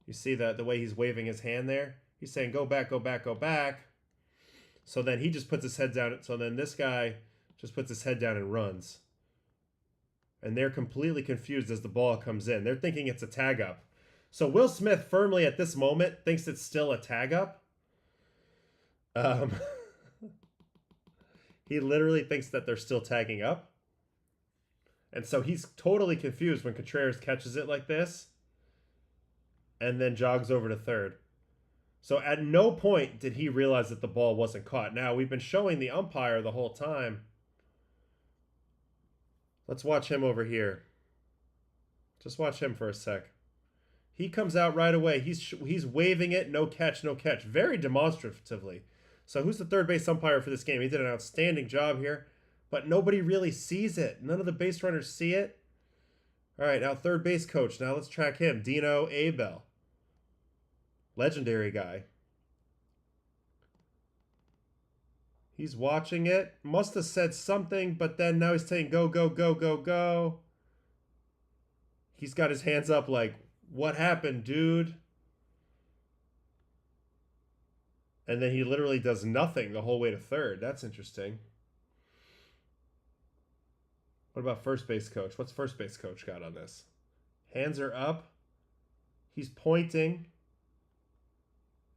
S1: You see the way he's waving his hand there? He's saying, go back, go back, go back. So then he just puts his head down. So then this guy just puts his head down and runs. And they're completely confused as the ball comes in. They're thinking it's a tag up. So Will Smith firmly at this moment thinks it's still a tag up. He literally thinks that they're still tagging up. And so he's totally confused when Contreras catches it like this and then jogs over to third. So at no point did he realize that the ball wasn't caught. Now, we've been showing the umpire the whole time. Let's watch him over here. Just watch him for a sec. He comes out right away. He's waving it, no catch, no catch. Very demonstratively. So who's the third base umpire for this game? He did an outstanding job here, but nobody really sees it. None of the base runners see it. All right, now third base coach. Now let's track him. Dino Abel. Legendary guy. He's watching it. Must have said something, but then now he's saying go, go, go, go, go. He's got his hands up like, what happened, dude? And then he literally does nothing the whole way to third. That's interesting. What about first base coach? What's first base coach got on this? Hands are up. He's pointing.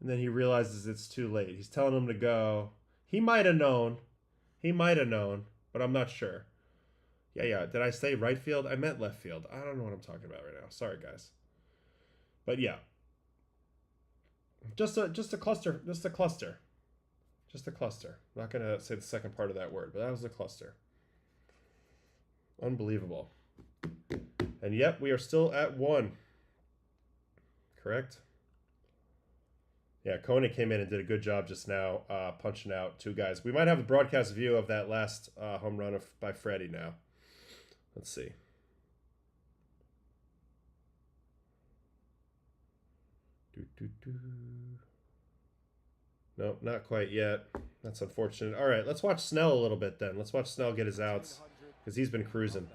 S1: And then he realizes it's too late. He's telling him to go. He might have known. He might have known, but I'm not sure. Yeah. Did I say right field? I meant left field. I don't know what I'm talking about right now. Sorry, guys. But yeah. Just a cluster. Just a cluster. Just a cluster. I'm not going to say the second part of that word, but that was a cluster. Unbelievable. And yep, we are still at 1. Correct? Yeah, Coney came in and did a good job just now punching out 2 guys. We might have a broadcast view of that last home run by Freddie now. Let's see. Nope, not quite yet. That's unfortunate. All right, let's watch Snell a little bit then. Let's watch Snell get his outs because he's been cruising.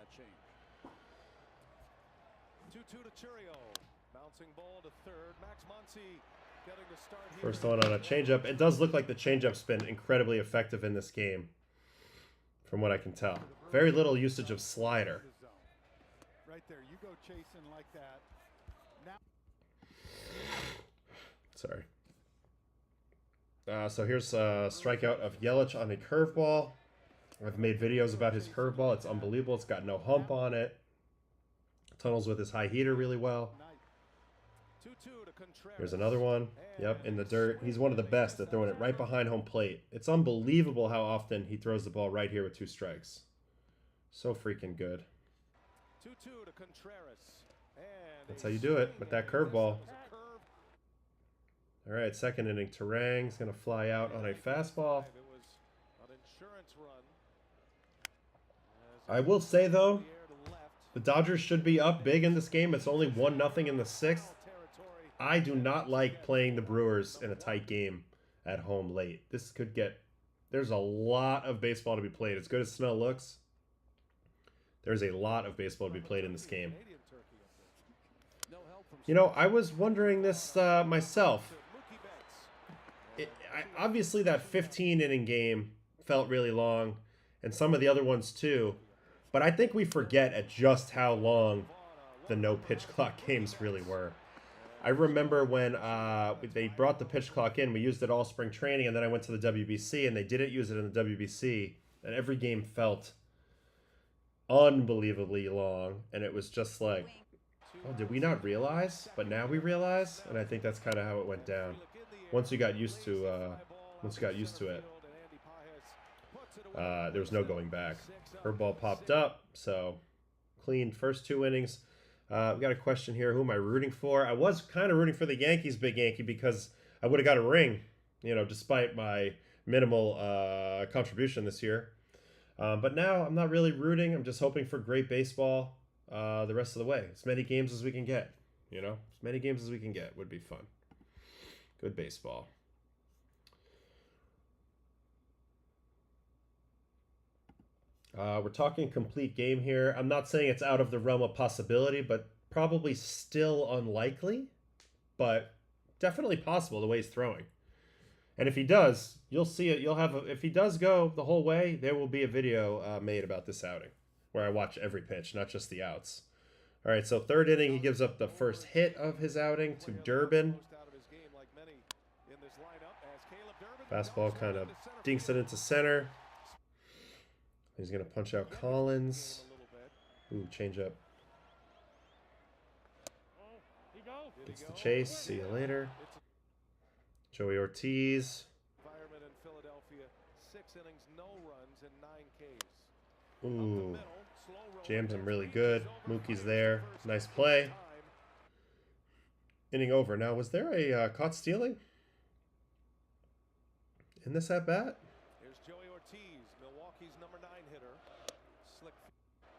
S3: 2-2 to Churio. Bouncing ball to third. Max Muncy getting the start here.
S1: First one on a changeup. It does look like the changeup's been incredibly effective in this game, from what I can tell. Very little usage of slider.
S3: Right there, you go chasing like that. Now.
S1: Sorry. So here's a strikeout of Yelich on a curveball. I've made videos about his curveball. It's unbelievable. It's got no hump on it. Tunnels with his high heater really well. Here's another one. Yep, in the dirt. He's one of the best at throwing it right behind home plate. It's unbelievable how often he throws the ball right here with 2 strikes. So freaking good.
S3: 2-2 to Contreras.
S1: That's how you do it with that curveball. All right, second inning. Terang's going to fly out on a fastball. I will say, though, the Dodgers should be up big in this game. It's only 1-0 in the 6th. I do not like playing the Brewers in a tight game at home late. This could get... There's a lot of baseball to be played. As good as Snell looks, there's a lot of baseball to be played in this game. You know, I was wondering this myself. Obviously, that 15-inning game felt really long, and some of the other ones too. But I think we forget at just how long the no pitch clock games really were. I remember when they brought the pitch clock in, we used it all spring training, and then I went to the WBC, and they didn't use it in the WBC, and every game felt unbelievably long, and it was just like, oh, did we not realize? But now we realize, and I think that's kind of how it went down. Once you got used to it, there was no going back. Her ball popped up, so clean first 2 innings. We got a question here. Who am I rooting for? I was kind of rooting for the Yankees, Big Yankee, because I would have got a ring, you know, despite my minimal contribution this year. But now I'm not really rooting. I'm just hoping for great baseball the rest of the way. As many games as we can get, you know? As many games as we can get would be fun. Good baseball. We're talking complete game here. I'm not saying it's out of the realm of possibility, but probably still unlikely, but definitely possible the way he's throwing. And if he does, you'll see it. If he does go the whole way, there will be a video made about this outing where I watch every pitch, not just the outs. All right, so third inning, he gives up the first hit of his outing to Durbin. Fastball kind of dinks it into center. He's going to punch out Collins. Ooh, change up. Gets the chase. See you later. Joey Ortiz. Ooh. Jams him really good. Mookie's there. Nice play. Inning over. Now, was there a caught stealing in this at bat?
S3: Here's Joey Ortiz, Milwaukee's number 9 hitter. Slick.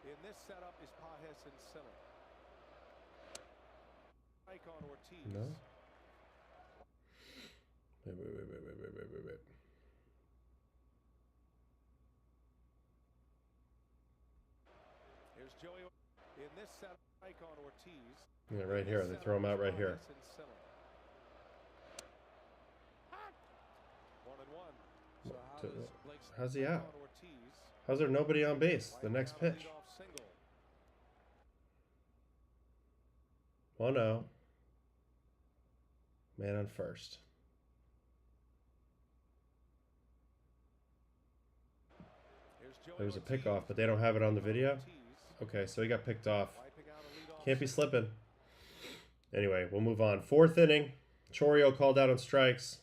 S3: In this setup is Pajes in center. Strike on Ortiz.
S1: No. Wait.
S3: Here's Joey in this setup. Strike on Ortiz.
S1: Yeah, right here. They throw him out right here.
S3: 1-1. So
S1: how's he out? How's there nobody on base? The next pitch. 1-0. Man on first. There was a pickoff, but they don't have it on the video. Okay, so he got picked off. Can't be slipping. Anyway, we'll move on. Fourth inning. Chorio called out on strikes.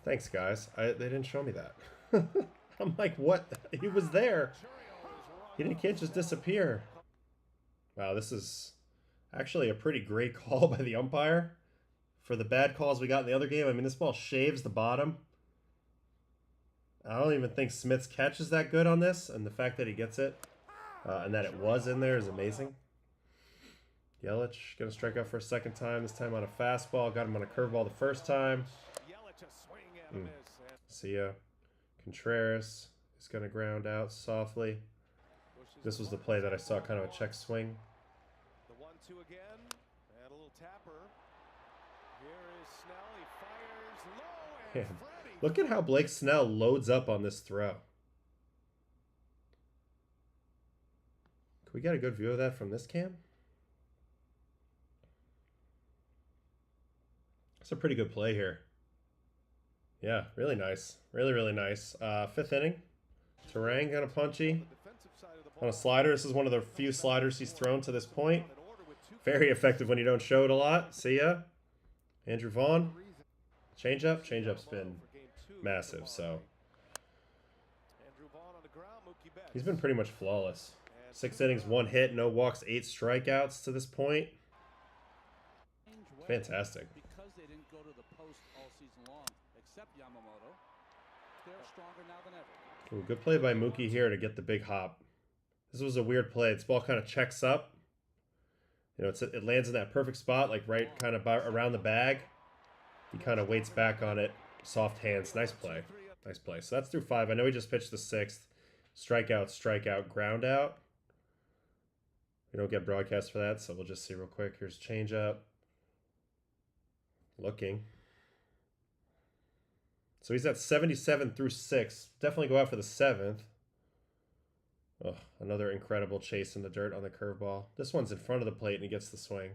S1: Thanks, guys. They didn't show me that. I'm like, what? He was there. He can't just disappear. Wow, this is actually a pretty great call by the umpire. For the bad calls we got in the other game, I mean, this ball shaves the bottom. I don't even think Smith's catch is that good on this, and the fact that he gets it and that it was in there is amazing. Yelich going to strike out for a second time, this time on a fastball. Got him on a curveball the first time. See ya. Contreras is going to ground out softly. This was the play that I saw, kind of a check swing.
S3: The 1-2 again, and a little tapper. Here is Snell. He fires low, and
S1: Look at how Blake Snell loads up on this throw. Can we get a good view of that from this cam? That's a pretty good play here. Yeah, really nice. Really, really nice. Fifth inning. Terang kind of punchy. On a slider. This is one of the few sliders he's thrown to this point. Very effective when you don't show it a lot. See ya. Andrew Vaughn. Changeup. Changeup's been massive, so. He's been pretty much flawless. 6 innings, 1 hit, no walks, 8 strikeouts to this point. Fantastic.
S4: Because they didn't go to the post all season long, except Yamamoto. They're stronger now than ever.
S1: Ooh, good play by Mookie here to get the big hop. This was a weird play. This ball kind of checks up. You know, it lands in that perfect spot, like right kind of around the bag. He kind of waits back on it. Soft hands. Nice play. Nice play. So that's through 5. I know he just pitched the 6th. Strikeout, ground out. We don't get broadcast for that, so we'll just see real quick. Here's changeup. Looking. So he's at 77 through 6. Definitely go out for the 7th. Oh, another incredible chase in the dirt on the curveball. This one's in front of the plate and he gets the swing.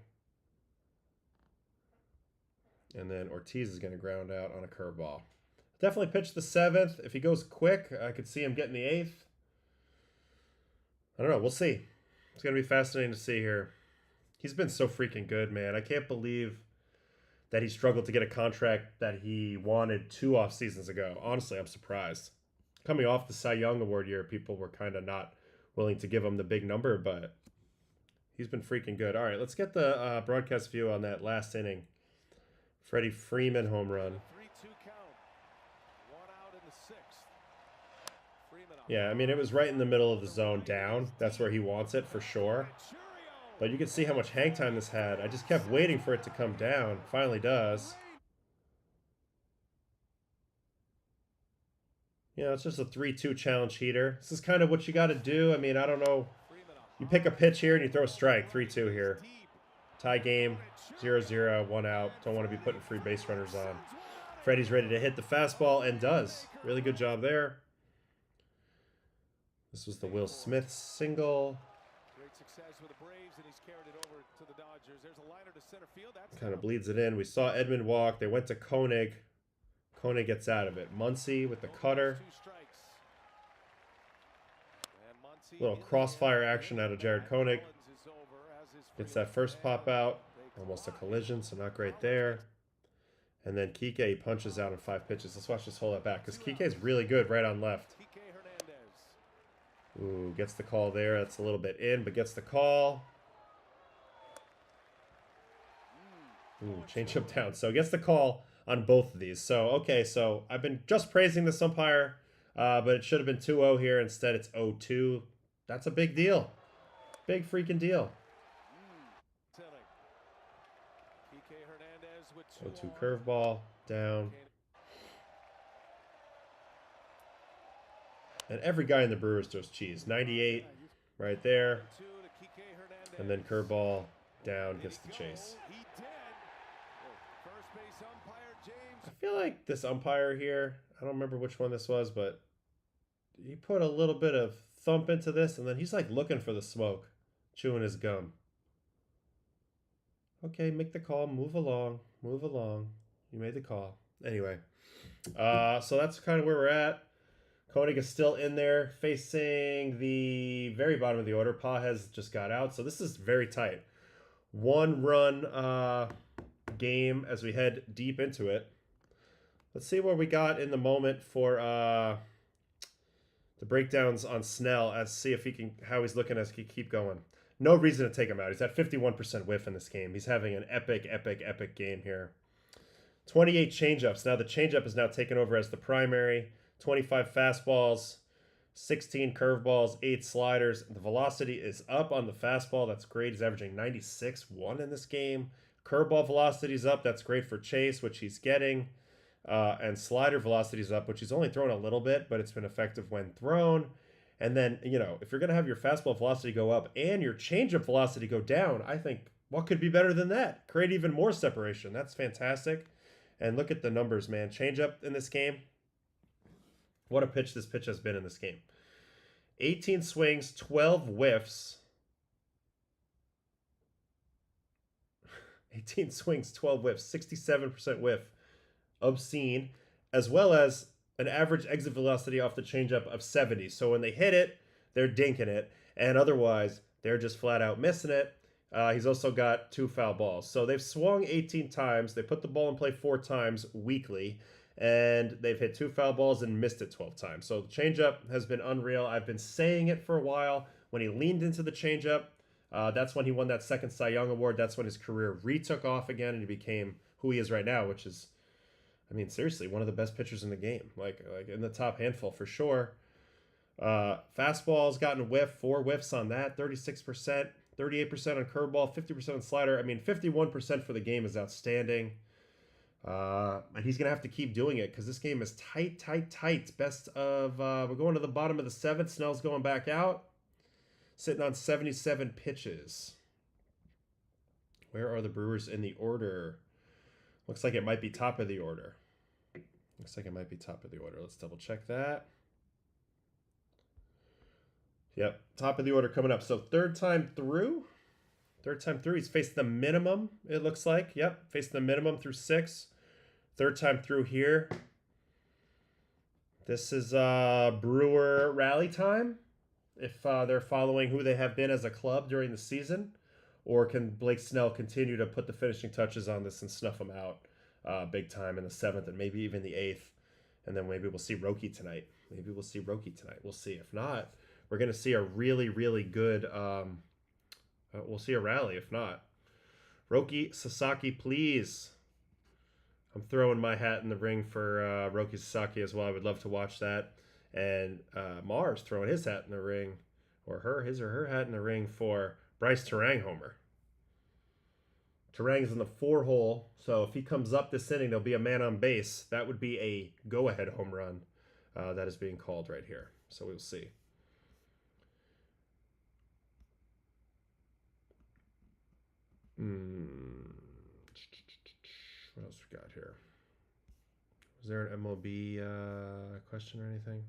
S1: And then Ortiz is going to ground out on a curveball. Definitely pitch the 7th. If he goes quick, I could see him getting the 8th. I don't know. We'll see. It's going to be fascinating to see here. He's been so freaking good, man. I can't believe that he struggled to get a contract that he wanted 2 off seasons ago. Honestly, I'm surprised. Coming off the Cy Young Award year, people were kind of not willing to give him the big number, but he's been freaking good. All right, let's get the broadcast view on that last inning. Freddie Freeman home run.
S3: 3-2 count. 1 out in the 6th. Freeman
S1: Yeah, I mean, it was right in the middle of the zone down. That's where he wants it for sure. But you can see how much hang time this had. I just kept waiting for it to come down. Finally does. Yeah, it's just a 3-2 challenge heater. This is kind of what you got to do. I mean, I don't know. You pick a pitch here and you throw a strike. 3-2 here. Tie game. 0-0. 1 out. Don't want to be putting free base runners on. Freddie's ready to hit the fastball and does. Really good job there. This was the Will Smith single.
S3: Great success with the Braves, and he's carried it over to the Dodgers. There's a liner to center field. That's
S1: Kind of bleeds it in. We saw Edmund walk. They went to Koenig. Koenig gets out of it. Muncy with the cutter.
S3: 2 strikes. And Muncy
S1: Little crossfire action out of Jared Koenig.
S3: is over, as is
S1: Gets that first pop out. Almost a collision, so not great there. And then Kike, he punches out in 5 pitches. Let's watch this hold it back, because Kike is really good right on left.
S3: Kike Hernandez.
S1: Ooh, gets the call there. That's a little bit in, but gets the call. Ooh, change up down. So gets the call on both of these. So, okay, so I've been just praising this umpire, but it should have been 2-0 here. Instead, it's 0-2. That's a big deal. Big freaking deal.
S3: Kike Hernandez with
S1: 0-2 curveball, down. And every guy in the Brewers throws cheese. 98 right there. And then curveball, down, gets the chase. I feel like this umpire here, I don't remember which one this was, but he put a little bit of thump into this, and then he's like looking for the smoke, chewing his gum. Okay, make the call, move along, move along. You made the call. Anyway, so that's kind of where we're at. Koenig is still in there, facing the very bottom of the order. Pages just got out, so this is very tight. 1-run game as we head deep into it. Let's see what we got in the moment for the breakdowns on Snell. As see if he can how he's looking as he keep going. No reason to take him out. He's at 51% whiff in this game. He's having an epic game here. 28 changeups. Now the changeup is now taken over as the primary. 25 fastballs, 16 curveballs, 8 sliders. The velocity is up on the fastball. That's great. He's averaging 96.1 in this game. Curveball velocity is up. That's great for Chase, which he's getting. And slider velocity is up, which he's only thrown a little bit, but it's been effective when thrown. And then, you know, if you're going to have your fastball velocity go up and your changeup velocity go down, I think what could be better than that? Create even more separation. That's fantastic. And look at the numbers, man. Changeup in this game. What a pitch this pitch has been in this game. 18 swings, 12 whiffs. 18 swings, 12 whiffs, 67% whiff. Obscene. As well as an average exit velocity off the changeup of 70. So when they hit it, they're dinking it. And otherwise, they're just flat out missing it. He's also got 2 foul balls. So they've swung 18 times. They put the ball in play 4 times weekly. And they've hit 2 foul balls and missed it 12 times. So the changeup has been unreal. I've been saying it for a while. When he leaned into the changeup, that's when he won that second Cy Young Award. That's when his career retook off again and he became who he is right now, which is, I mean, seriously, one of the best pitchers in the game. Like in the top handful for sure. Fastball's gotten a whiff, 4 whiffs on that, 36%, 38% on curveball, 50% on slider. I mean, 51% for the game is outstanding. And he's going to have to keep doing it because this game is tight. Best of, we're going to the bottom of the 7th. Snell's going back out. Sitting on 77 pitches. Where are the Brewers in the order? Looks like it might be top of the order. Let's double check that. Yep, top of the order coming up. So third time through. Third time through, he's faced the minimum, it looks like. Yep, faced the minimum through 6. Third time through here. This is Brewer rally time. If they're following who they have been as a club during the season. Or can Blake Snell continue to put the finishing touches on this and snuff them out big time in the 7th and maybe even the 8th. And then maybe we'll see Roki tonight. We'll see. If not, we're going to see a really, really good... we'll see a rally if not. Roki Sasaki, please. I'm throwing my hat in the ring for Roki Sasaki as well. I would love to watch that. And Mars throwing his hat in the ring, or his or her hat in the ring for Bryce Terang homer. Terang's in the 4-hole, so if he comes up this inning, there'll be a man on base. That would be a go-ahead home run that is being called right here. So we'll see. What else we got here? Was there an MLB question or anything?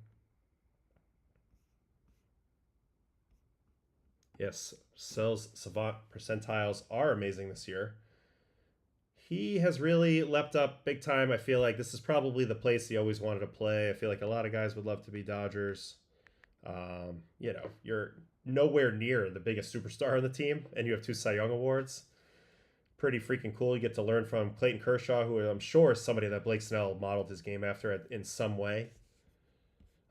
S1: Yes, Sells Savant percentiles are amazing this year. He has really leapt up big time. I feel like this is probably the place he always wanted to play. I feel like a lot of guys would love to be Dodgers. You know, you're nowhere near the biggest superstar on the team, and you have 2 Cy Young awards. Pretty freaking cool. You get to learn from Clayton Kershaw, who I'm sure is somebody that Blake Snell modeled his game after in some way.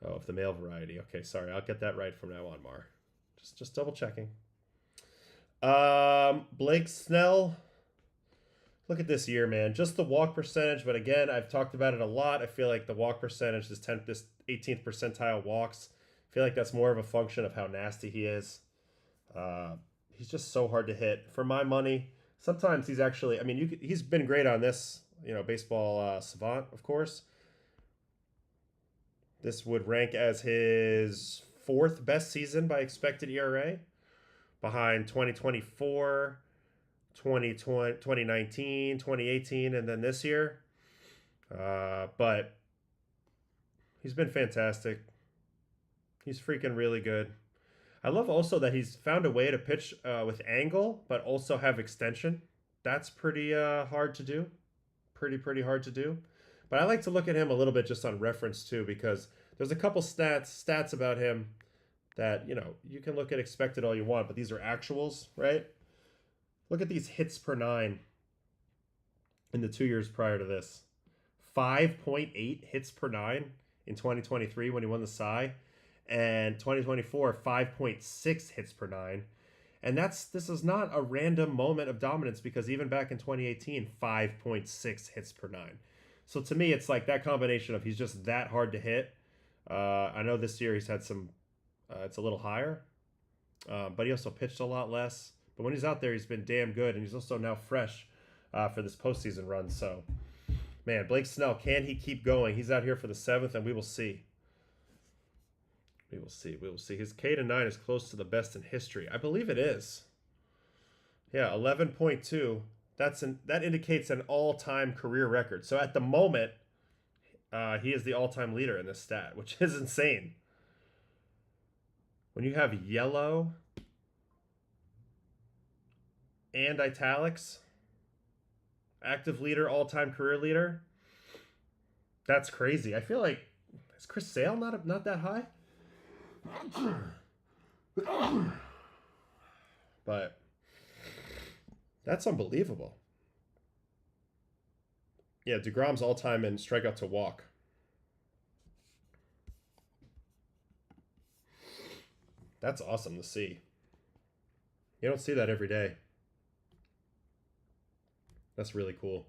S1: Oh, of the male variety. Okay, sorry. I'll get that right from now on, Mar. Just double checking. Blake Snell. Look at this year, man. Just the walk percentage, but again, I've talked about it a lot. I feel like the walk percentage, this 18th percentile walks, I feel like that's more of a function of how nasty he is. He's just so hard to hit. For my money, sometimes he's actually, I mean, he's been great on this, you know, baseball savant, of course. This would rank as his 4th best season by expected ERA, behind 2024, 2020, 2019, 2018, and then this year. But he's been fantastic. He's freaking really good. I love also that he's found a way to pitch with angle, but also have extension. That's pretty hard to do. Pretty hard to do. But I like to look at him a little bit just on reference too, because there's a couple stats about him that, you know, you can look at expected all you want, but these are actuals, right? Look at these hits per 9 in the 2 years prior to this. 5.8 hits per 9 in 2023 when he won the Cy, and 2024 5.6 hits per 9. And this is not a random moment of dominance, because even back in 2018, 5.6 hits per 9. So to me, it's like that combination of he's just that hard to hit. I know this year he's had some, it's a little higher, but he also pitched a lot less. But when he's out there, he's been damn good, and he's also now fresh for this postseason run. So, man, Blake Snell, can he keep going? He's out here for the 7th, and we will see. We will see. His K to 9 is close to the best in history. I believe it is. Yeah, 11.2. That indicates an all-time career record. So at the moment, he is the all-time leader in this stat, which is insane. When you have yellow and italics, active leader, all-time career leader, that's crazy. I feel like, is Chris Sale not that high? But that's unbelievable. Yeah, DeGrom's all-time in strikeout to walk. That's awesome to see. You don't see that every day. That's really cool.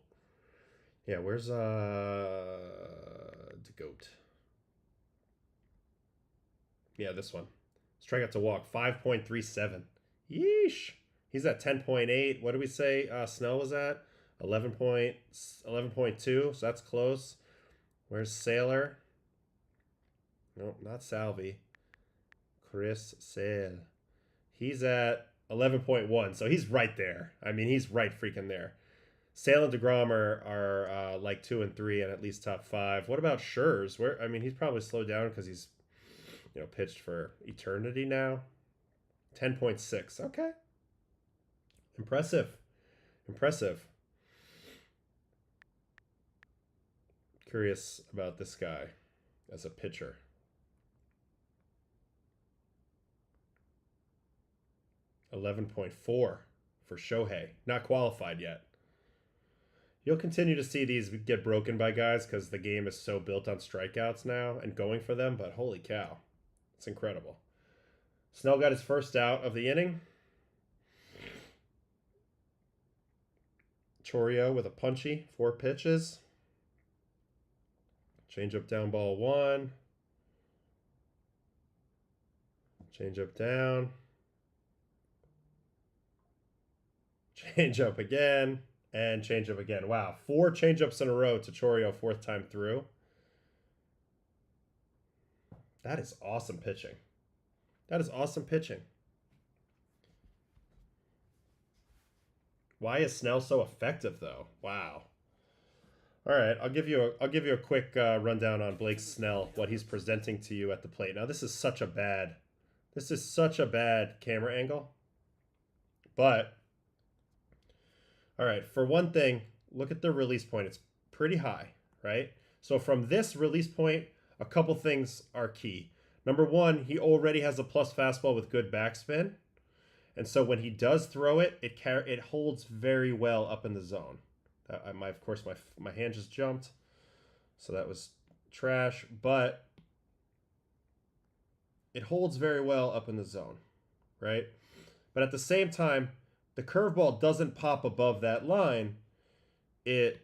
S1: Yeah, where's the GOAT? Yeah, this one. Strikeout to walk, 5.37. Yeesh. He's at 10.8. What do we say Snell was at? 11.2, so that's close. Where's Sailor? No, not Salvi. Chris Sale. He's at 11.1, so he's right there. I mean, he's right freaking there. Sale and DeGrom are like 2 and 3 and at least top 5. What about Scherz? He's probably slowed down because he's pitched for eternity now. 10.6. Okay. Impressive. Impressive. Curious about this guy as a pitcher. $11.4 for Shohei. Not qualified yet. You'll continue to see these get broken by guys because the game is so built on strikeouts now and going for them, but holy cow. It's incredible. Snell got his first out of the inning. Chourio with a punchy, 4 pitches. Change up down ball 1. Change up down. Change up again. And change up again. Wow, 4 change-ups in a row to Chourio, 4th time through. That is awesome pitching. That is awesome pitching. Why is Snell so effective though? Wow. All right, I'll give you a quick rundown on Blake Snell, what he's presenting to you at the plate. Now this is such a bad camera angle. But all right, for one thing, look at the release point. It's pretty high, right? So from this release point, a couple things are key. Number one, he already has a plus fastball with good backspin. And so when he does throw it, it holds very well up in the zone. Of course, my hand just jumped. So that was trash. But it holds very well up in the zone, right? But at the same time, the curveball doesn't pop above that line. It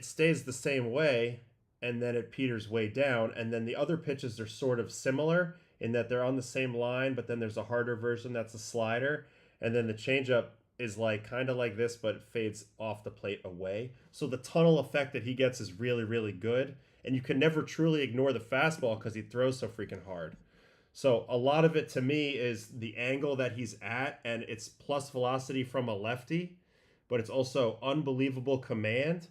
S1: stays the same way, and then it peters way down. And then the other pitches are sort of similar in that they're on the same line, but then there's a harder version that's a slider. And then the changeup is like kind of like this, but it fades off the plate away. So the tunnel effect that he gets is really, really good. And you can never truly ignore the fastball because he throws so freaking hard. So a lot of it to me is the angle that he's at, and it's plus velocity from a lefty, but it's also unbelievable command.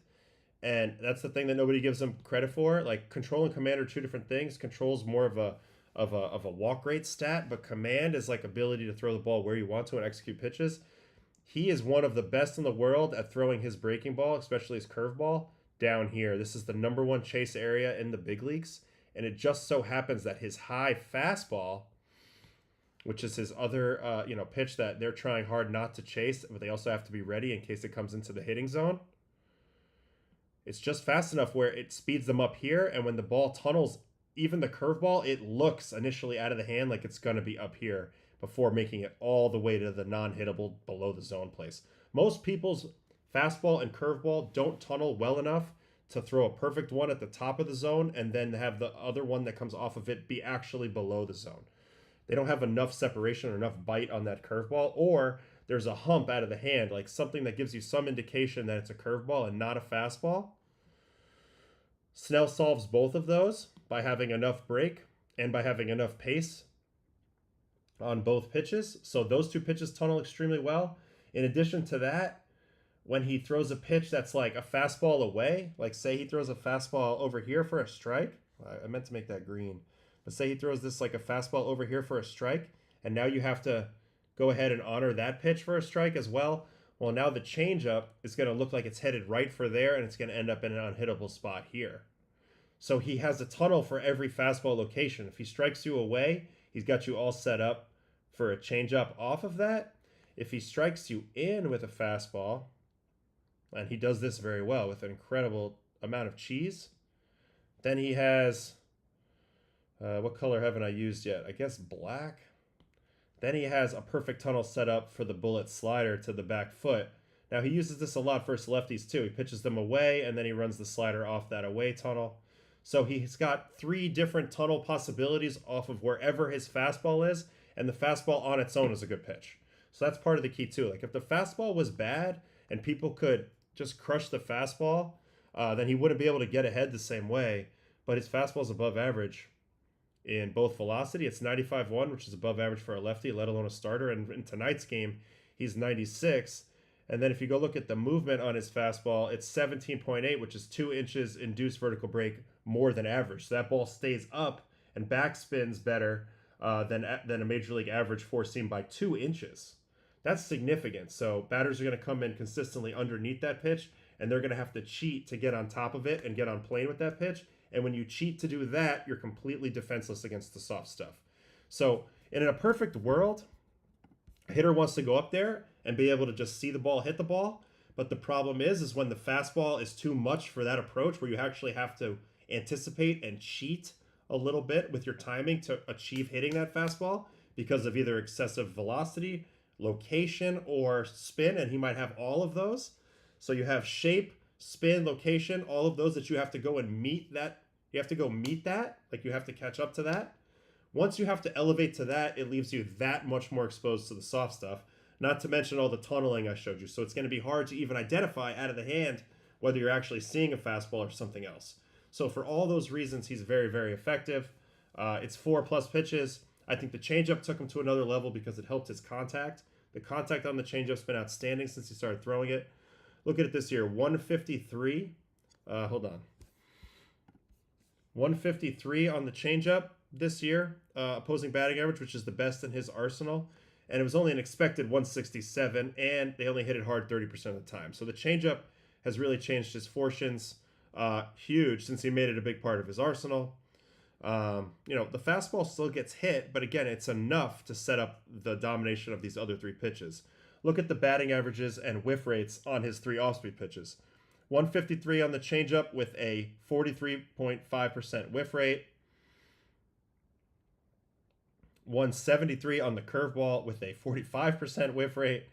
S1: And that's the thing that nobody gives him credit for. Like control and command are 2 different things. Control's more of a walk rate stat, but command is like ability to throw the ball where you want to and execute pitches. He is one of the best in the world at throwing his breaking ball, especially his curveball, down here. This is the #1 chase area in the big leagues. And it just so happens that his high fastball, which is his other pitch that they're trying hard not to chase, but they also have to be ready in case it comes into the hitting zone. It's just fast enough where it speeds them up here, and when the ball tunnels, even the curveball, it looks initially out of the hand like it's going to be up here before making it all the way to the non-hittable below the zone place. Most people's fastball and curveball don't tunnel well enough to throw a perfect one at the top of the zone and then have the other one that comes off of it be actually below the zone. They don't have enough separation or enough bite on that curveball, or there's a hump out of the hand, like something that gives you some indication that it's a curveball and not a fastball. Snell solves both of those by having enough break and by having enough pace on both pitches. So those 2 pitches tunnel extremely well. In addition to that, when he throws a pitch that's like a fastball away, like say he throws a fastball over here for a strike. I meant to make that green. But say he throws this like a fastball over here for a strike, and now you have to go ahead and honor that pitch for a strike as well. Well, now the changeup is going to look like it's headed right for there, and it's going to end up in an unhittable spot here. So he has a tunnel for every fastball location. If he strikes you away, he's got you all set up for a changeup off of that. If he strikes you in with a fastball, and he does this very well with an incredible amount of cheese, then he has, what color haven't I used yet? I guess black. Then he has a perfect tunnel set up for the bullet slider to the back foot. Now he uses this a lot for his lefties too. He pitches them away and then he runs the slider off that away tunnel. So he's got 3 different tunnel possibilities off of wherever his fastball is, and the fastball on its own is a good pitch. So that's part of the key too. Like if the fastball was bad and people could just crush the fastball, then he wouldn't be able to get ahead the same way. But his fastball is above average in both velocity. It's 95.1, which is above average for a lefty, let alone a starter. And in tonight's game, he's 96. And then if you go look at the movement on his fastball, it's 17.8, which is 2 inches induced vertical break more than average. So that ball stays up and backspins better than a major league average four seam by 2 inches. That's significant. So batters are going to come in consistently underneath that pitch, and they're going to have to cheat to get on top of it and get on plane with that pitch. And when you cheat to do that, you're completely defenseless against the soft stuff. So in a perfect world, a hitter wants to go up there and be able to just see the ball, hit the ball. But the problem is when the fastball is too much for that approach, where you actually have to anticipate and cheat a little bit with your timing to achieve hitting that fastball because of either excessive velocity, location, or spin, and he might have all of those. So you have shape, spin, location, all of those that you have to go and meet that. You have to go meet that, like you have to catch up to that. Once you have to elevate to that, it leaves you that much more exposed to the soft stuff, not to mention all the tunneling I showed you. So it's going to be hard to even identify out of the hand whether you're actually seeing a fastball or something else. So for all those reasons, he's very, very effective. It's 4+ pitches. I think the changeup took him to another level because it helped his contact. The contact on the changeup's been outstanding since he started throwing it. Look at it this year, 153. Hold on. 153 on the changeup this year, opposing batting average, which is the best in his arsenal. And it was only an expected 167, and they only hit it hard 30% of the time. So the changeup has really changed his fortunes huge since he made it a big part of his arsenal. The fastball still gets hit, but again, it's enough to set up the domination of these other 3 pitches. Look at the batting averages and whiff rates on his 3 off-speed pitches. 153 on the changeup with a 43.5% whiff rate. 173 on the curveball with a 45% whiff rate.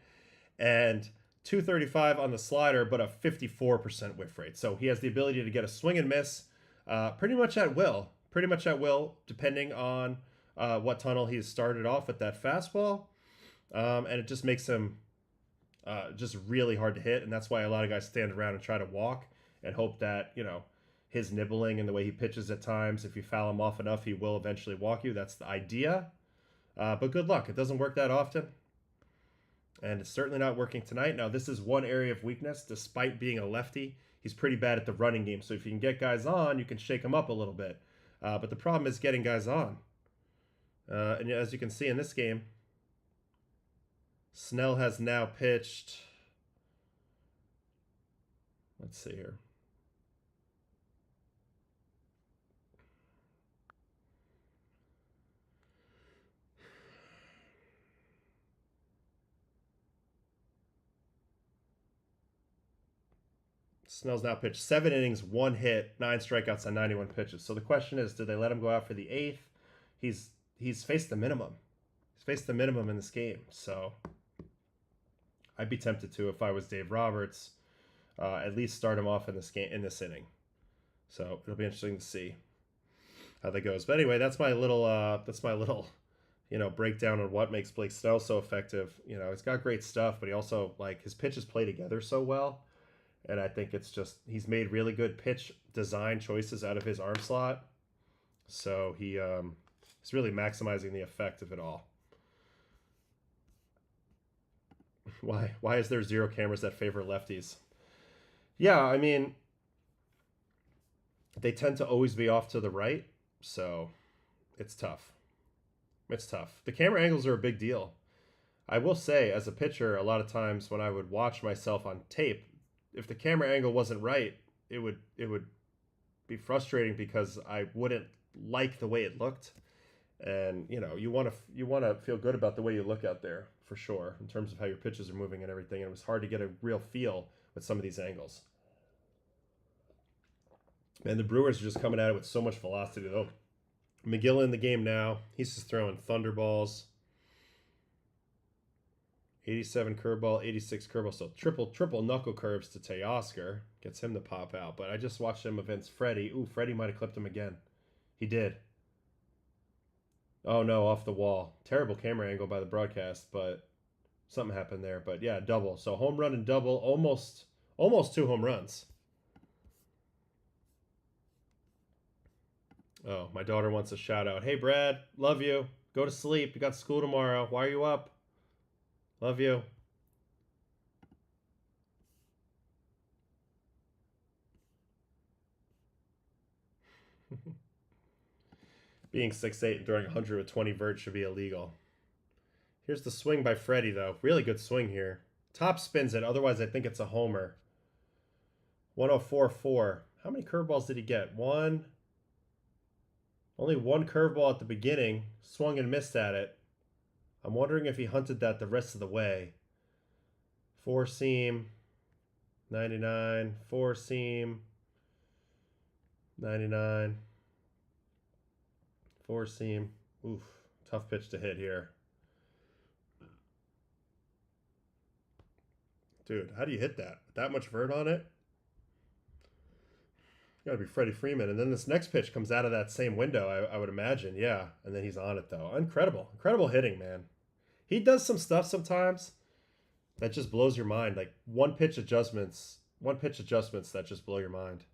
S1: And 235 on the slider, but a 54% whiff rate. So he has the ability to get a swing and miss pretty much at will. Depending on what tunnel he's started off with that fastball. And it just makes him just really hard to hit. And that's why a lot of guys stand around and try to walk and hope that, his nibbling and the way he pitches at times, if you foul him off enough, he will eventually walk you. That's the idea. But good luck. It doesn't work that often. And it's certainly not working tonight. Now, this is one area of weakness. Despite being a lefty, he's pretty bad at the running game. So if you can get guys on, you can shake them up a little bit. But the problem is getting guys on. And as you can see in this game, Snell has now pitched, let's see here. Snell's now pitched 7 innings, 1 hit, 9 strikeouts on 91 pitches. So the question is, did they let him go out for the 8th? He's faced the minimum. He's faced the minimum in this game. So I'd be tempted to, if I was Dave Roberts, at least start him off in this inning. So it'll be interesting to see how that goes. But anyway, that's my little breakdown on what makes Blake Snell so effective. He's got great stuff, but he also, his pitches play together so well. And I think it's just, he's made really good pitch design choices out of his arm slot. So he's really maximizing the effect of it all. Why is there 0 cameras that favor lefties? Yeah, I mean, they tend to always be off to the right. So it's tough. The camera angles are a big deal. I will say, as a pitcher, a lot of times when I would watch myself on tape, if the camera angle wasn't right, it would be frustrating because I wouldn't like the way it looked. And you want to feel good about the way you look out there for sure in terms of how your pitches are moving and everything. And it was hard to get a real feel with some of these angles. Man, the Brewers are just coming at it with so much velocity though. McGill in the game now. He's just throwing thunderballs. 87 curveball, 86 curveball, so triple knuckle curves to Teoscar. Gets him to pop out. But I just watched him against Freddie. Ooh, Freddie might have clipped him again. He did. Oh no, off the wall. Terrible camera angle by the broadcast, but something happened there. But yeah, double. So home run and double, almost 2 home runs. Oh, my daughter wants a shout out. Hey Brad, love you. Go to sleep. You got school tomorrow. Why are you up? Love you. Being 6'8" and throwing 100 with 20 vert should be illegal. Here's the swing by Freddie, though. Really good swing here. Top spins it. Otherwise, I think it's a homer. 104.4. How many curveballs did he get? One. Only one curveball at the beginning. Swung and missed at it. I'm wondering if he hunted that the rest of the way. Four seam. 99. Four seam. 99. Four seam. Oof. Tough pitch to hit here. Dude, how do you hit that? That much vert on it? Gotta be Freddie Freeman. And then this next pitch comes out of that same window, I would imagine. Yeah. And then he's on it, though. Incredible. Incredible hitting, man. He does some stuff sometimes that just blows your mind. Like one pitch adjustments that just blow your mind.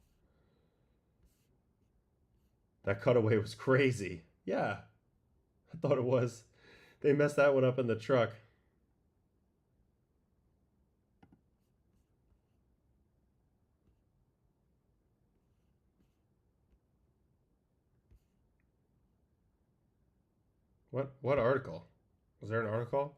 S1: That cutaway was crazy. Yeah. I thought it was. They messed that one up in the truck. What article? Was there an article?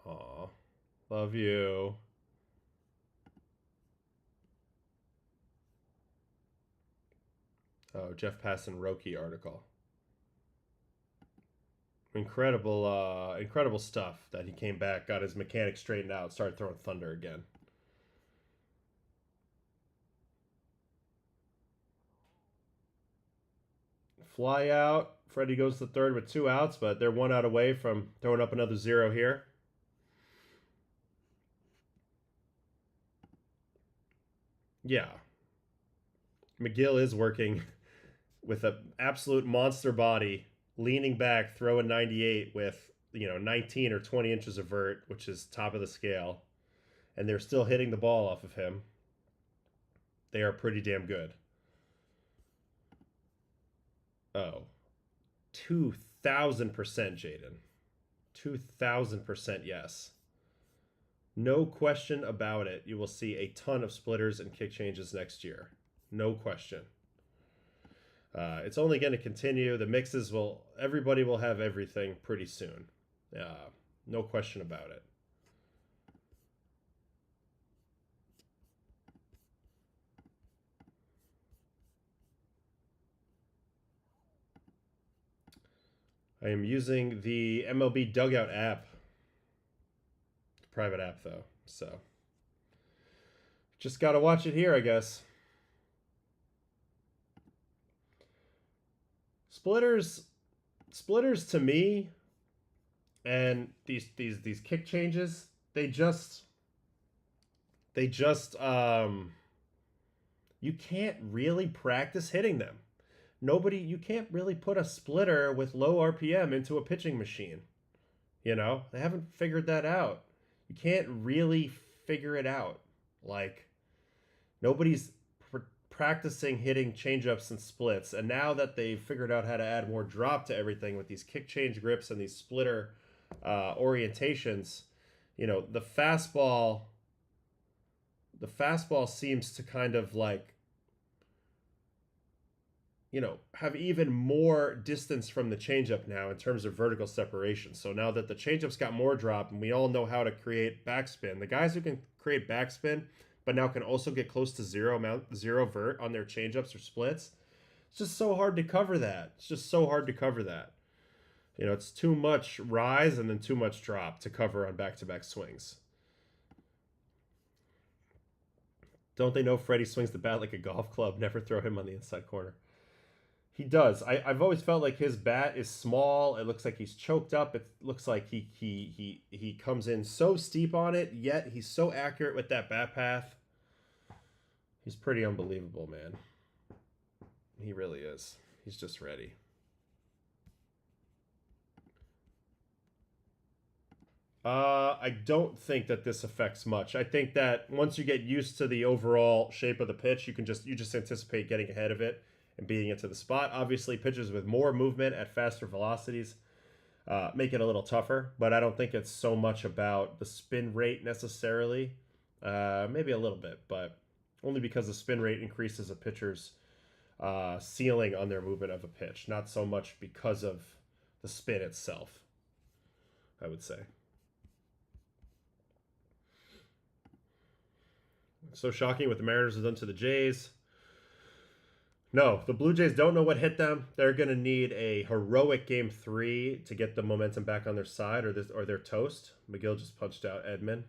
S1: Aw, love you. Oh, Jeff Passan Roki article. Incredible stuff that he came back, got his mechanics straightened out, started throwing thunder again. Fly out. Freddie goes to third with 2 outs, but they're 1 out away from throwing up another 0 here. Yeah. McGill is working with an absolute monster body, leaning back, throwing 98 with, 19 or 20 inches of vert, which is top of the scale. And they're still hitting the ball off of him. They are pretty damn good. Oh, 2,000% Jaden. 2,000% yes. No question about it. You will see a ton of splitters and kick changes next year. No question. It's only going to continue. The mixes everybody will have everything pretty soon. No question about it. I am using the MLB Dugout app. Private app, though. So just got to watch it here, I guess. Splitters to me, and these kick changes, they just you can't really practice hitting them. You can't really put a splitter with low RPM into a pitching machine. They haven't figured that out. You can't really figure it out. Like, nobody's practicing hitting changeups and splits. And now that they've figured out how to add more drop to everything with these kick change grips and these splitter orientations, the fastball seems to kind of like, have even more distance from the changeup now in terms of vertical separation. So now that the changeup's got more drop and we all know how to create backspin, the guys who can create backspin but now can also get close to zero vert on their changeups or splits, it's just so hard to cover that. It's too much rise and then too much drop to cover on back-to-back swings. Don't they know Freddie swings the bat like a golf club? Never throw him on the inside corner. He does. I've always felt like his bat is small. It looks like he's choked up. It looks like he comes in so steep on it, yet he's so accurate with that bat path. He's pretty unbelievable, man. He really is. He's just ready. I don't think that this affects much. I think that once you get used to the overall shape of the pitch, you just anticipate getting ahead of it and beating it to the spot. Obviously, pitches with more movement at faster velocities make it a little tougher, but I don't think it's so much about the spin rate necessarily. Maybe a little bit, but only because the spin rate increases a pitcher's ceiling on their movement of a pitch, not so much because of the spin itself, I would say. So shocking what the Mariners have done to the Jays. No, the Blue Jays don't know what hit them. They're going to need a heroic game 3 to get the momentum back on their side, or they're toast. McGill just punched out Edman.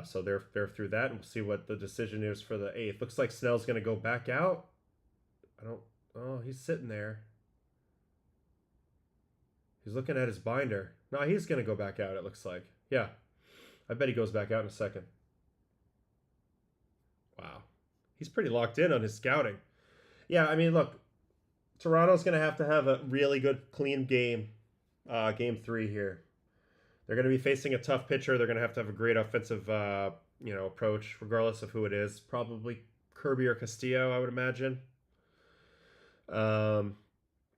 S1: So they're through that, and we'll see what the decision is for the 8th. Looks like Snell's going to go back out. Oh, he's sitting there. He's looking at his binder. No, he's going to go back out, it looks like. Yeah, I bet he goes back out in a second. Wow. He's pretty locked in on his scouting. Yeah, I mean, look, Toronto's going to have a really good, clean game, game 3 here. They're going to be facing a tough pitcher. They're going to have a great offensive, approach, regardless of who it is. Probably Kirby or Castillo, I would imagine. And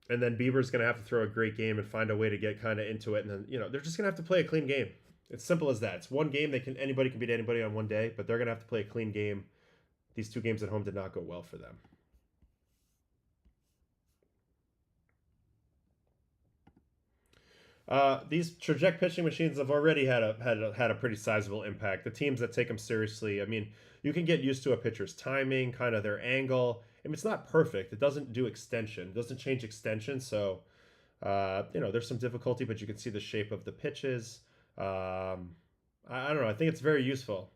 S1: then Bieber's going to have to throw a great game and find a way to get kind of into it. And then, they're just going to have to play a clean game. It's simple as that. It's one game. Anybody can beat anybody on one day, but they're going to have to play a clean game. These 2 games at home did not go well for them. These traject pitching machines have already had a pretty sizable impact. The teams that take them seriously, I mean, you can get used to a pitcher's timing, kind of their angle. I mean, it's not perfect. It doesn't do extension. It doesn't change extension. So, there's some difficulty, but you can see the shape of the pitches. I don't know. I think it's very useful.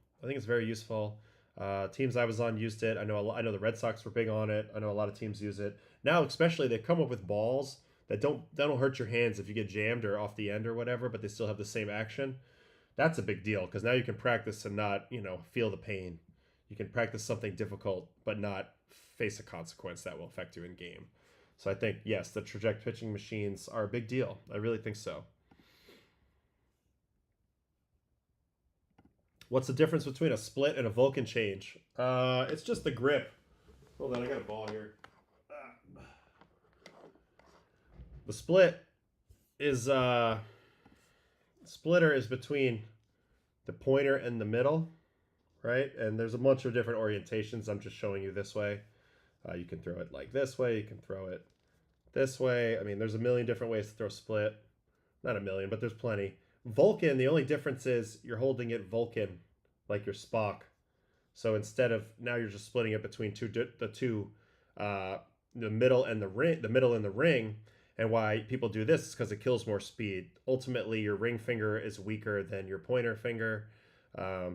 S1: Teams I was on used it. I know the Red Sox were big on it. I know a lot of teams use it. Now, especially, they've come up with balls that don't hurt your hands if you get jammed or off the end or whatever, but they still have the same action. That's a big deal because now you can practice and not, feel the pain. You can practice something difficult but not face a consequence that will affect you in game. So I think, yes, the traject pitching machines are a big deal. I really think so. What's the difference between a split and a Vulcan change? It's just the grip. Hold on, I got a ball here. The split is splitter is between the pointer and the middle, right? And there's a bunch of different orientations. I'm just showing you this way. You can throw it like this way. You can throw it this way. I mean, there's a million different ways to throw split. Not a million, but there's plenty. Vulcan, the only difference is you're holding it Vulcan, like your Spock. So instead of, now you're just splitting it between the middle and the ring. And why people do this is because it kills more speed. Ultimately, your ring finger is weaker than your pointer finger.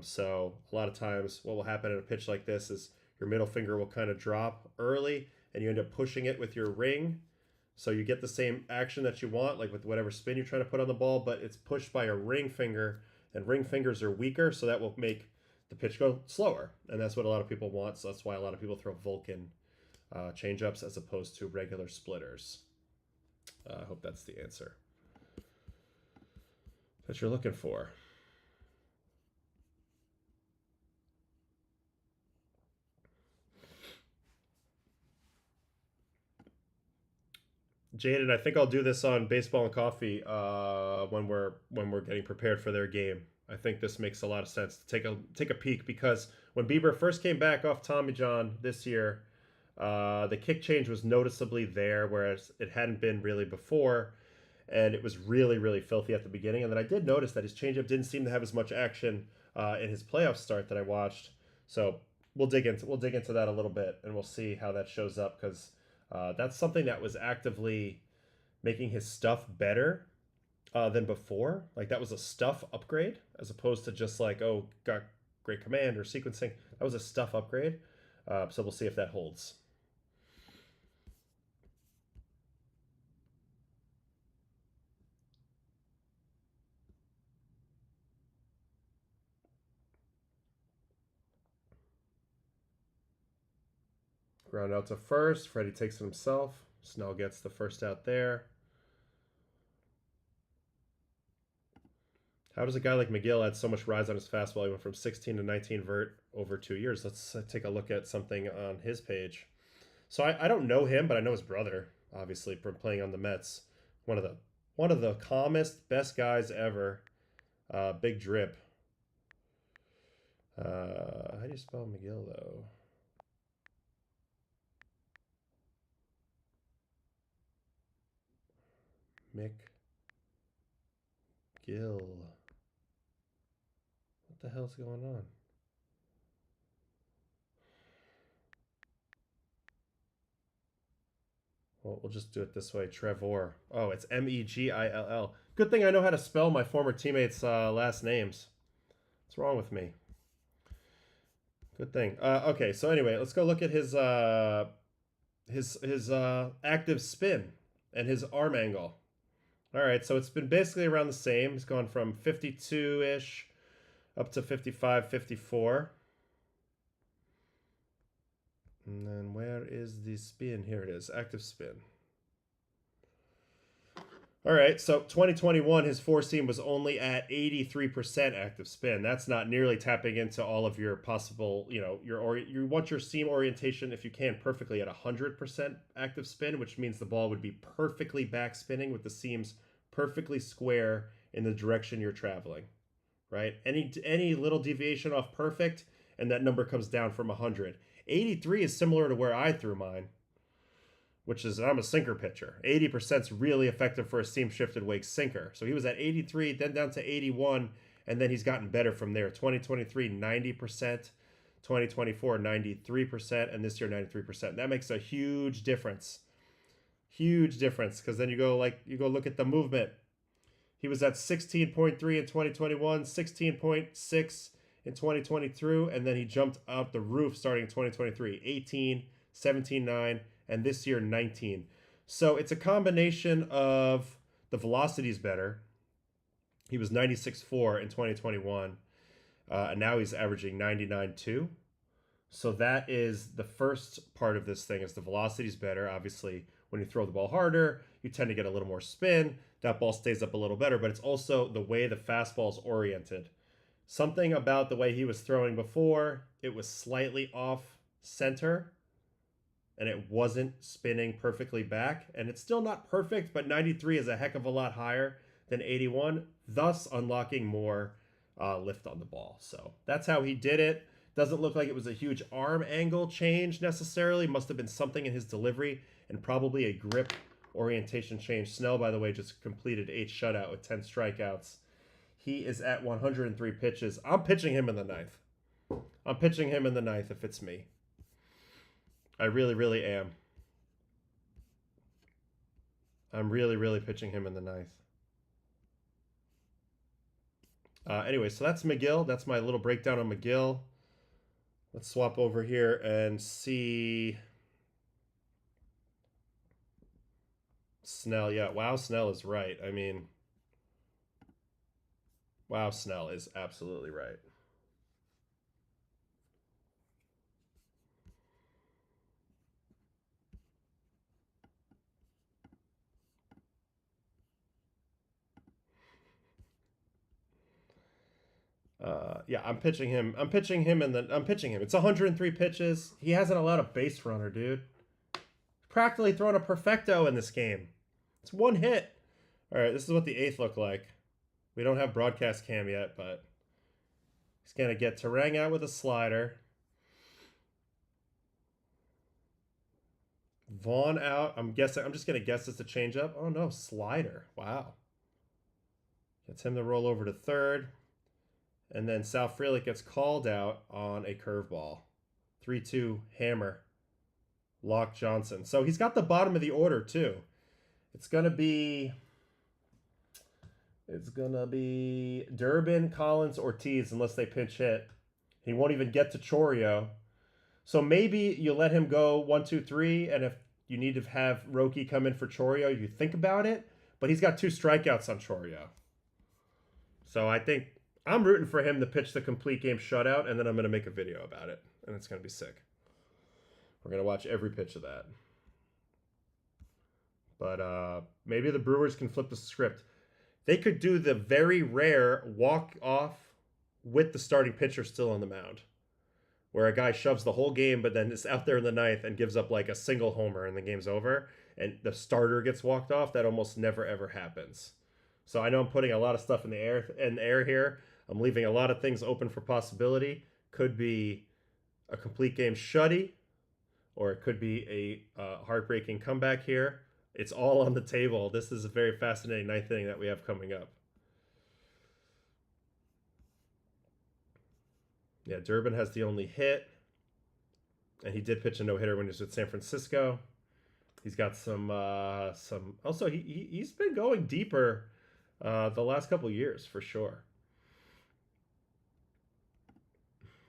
S1: So a lot of times what will happen in a pitch like this is your middle finger will kind of drop early and you end up pushing it with your ring. So you get the same action that you want, like with whatever spin you're trying to put on the ball, but it's pushed by a ring finger, and ring fingers are weaker, so that will make the pitch go slower. And that's what a lot of people want, so that's why a lot of people throw Vulcan changeups as opposed to regular splitters. I hope that's the answer that you're looking for. Jaden, I think I'll do this on Baseball and Coffee when we're getting prepared for their game. I think this makes a lot of sense to take a peek, because when Bieber first came back off Tommy John this year, the kick change was noticeably there, whereas it hadn't been really before, and it was really, really filthy at the beginning. And then I did notice that his changeup didn't seem to have as much action in his playoff start that I watched. So we'll dig into that a little bit, and we'll see how that shows up, because that's something that was actively making his stuff better than before. Like, that was a stuff upgrade as opposed to just like, oh, got great command or sequencing. That was a stuff upgrade. So we'll see if that holds. Ground out to first. Freddie takes it himself. Snell gets the first out there. How does a guy like McGill add so much rise on his fastball? He went from 16 to 19 vert over 2 years. Let's take a look at something on his page. So I don't know him, but I know his brother, obviously, from playing on the Mets. One of the calmest, best guys ever. Big drip. How do you spell McGill, though? McGill. What the hell's going on? Well, we'll just do it this way. Trevor. Oh, it's Megill. Good thing I know how to spell my former teammates' last names. What's wrong with me? Good thing. Okay, so anyway, let's go look at his active spin and his arm angle. All right, so it's been basically around the same. It's gone from 52-ish up to 55, 54. And then where is the spin? Here it is, active spin. All right, so 2021, his four seam was only at 83% active spin. That's not nearly tapping into all of your possible, you want your seam orientation, if you can, perfectly at 100% active spin, which means the ball would be perfectly back spinning with the seams perfectly square in the direction you're traveling, right? Any little deviation off perfect, and that number comes down from 100. 83 is similar to where I threw mine, which is, I'm a sinker pitcher. 80% is really effective for a seam shifted wake sinker. So he was at 83, then down to 81, and then he's gotten better from there. 2023, 90%. 2024, 93%, and this year, 93%. That makes a huge difference. Huge difference, because then you go look at the movement. He was at 16.3 in 2021, 16.6 in 2022, and then he jumped out the roof starting in 2023. 18, 17.9, and this year 19. So it's a combination of the velocity's better. He was 96.4 in 2021, and now he's averaging 99.2. So that is the first part of this thing, is the velocity's better. Obviously, when you throw the ball harder, you tend to get a little more spin. That ball stays up a little better, but it's also the way the fastball's oriented. Something about the way he was throwing before, it was slightly off center, and it wasn't spinning perfectly back. And it's still not perfect, but 93 is a heck of a lot higher than 81, thus unlocking more lift on the ball. So that's how he did it. Doesn't look like it was a huge arm angle change necessarily. Must have been something in his delivery and probably a grip orientation change. Snell, by the way, just completed 8 shutout with 10 strikeouts. He is at 103 pitches. I'm pitching him in the ninth. I'm pitching him in the ninth if it's me. I really, really am. I'm really, really pitching him in the ninth. Anyway, so that's McGill. That's my little breakdown on McGill. Let's swap over here and see Snell. Yeah, wow, Snell is right. I mean, wow, Snell is absolutely right. Yeah, I'm pitching him. I'm pitching him. It's 103 pitches. He hasn't allowed a base runner, dude. Practically thrown a perfecto in this game. It's one hit. All right, this is what the eighth looked like. We don't have broadcast cam yet, but he's gonna get Terang out with a slider. Vaughn out. I'm just gonna guess it's a changeup. Oh no, slider. Wow. Gets him to roll over to third. And then Sal Frelick gets called out on a curveball. 3-2 hammer. Locke Johnson. So he's got the bottom of the order too. It's gonna be Durbin, Collins, Ortiz unless they pinch hit. He won't even get to Chourio. So maybe you let him go 1, 2, 3, and if you need to have Roki come in for Chourio, you think about it. But he's got 2 strikeouts on Chourio. So I think I'm rooting for him to pitch the complete game shutout, and then I'm going to make a video about it, and it's going to be sick. We're going to watch every pitch of that. But maybe the Brewers can flip the script. they could do the very rare walk off with the starting pitcher still on the mound, where a guy shoves the whole game, but then is out there in the ninth and gives up like a single homer and the game's over, and the starter gets walked off. That almost never ever happens. So I know I'm putting a lot of stuff in the air here. I'm leaving a lot of things open for possibility. Could be a complete game shutty, or it could be a heartbreaking comeback here. It's all on the table. This is a very fascinating ninth inning that we have coming up. Yeah, Durbin has the only hit, and he did pitch a no-hitter when he was with San Francisco. He's got some. Also, he's been going deeper the last couple years for sure.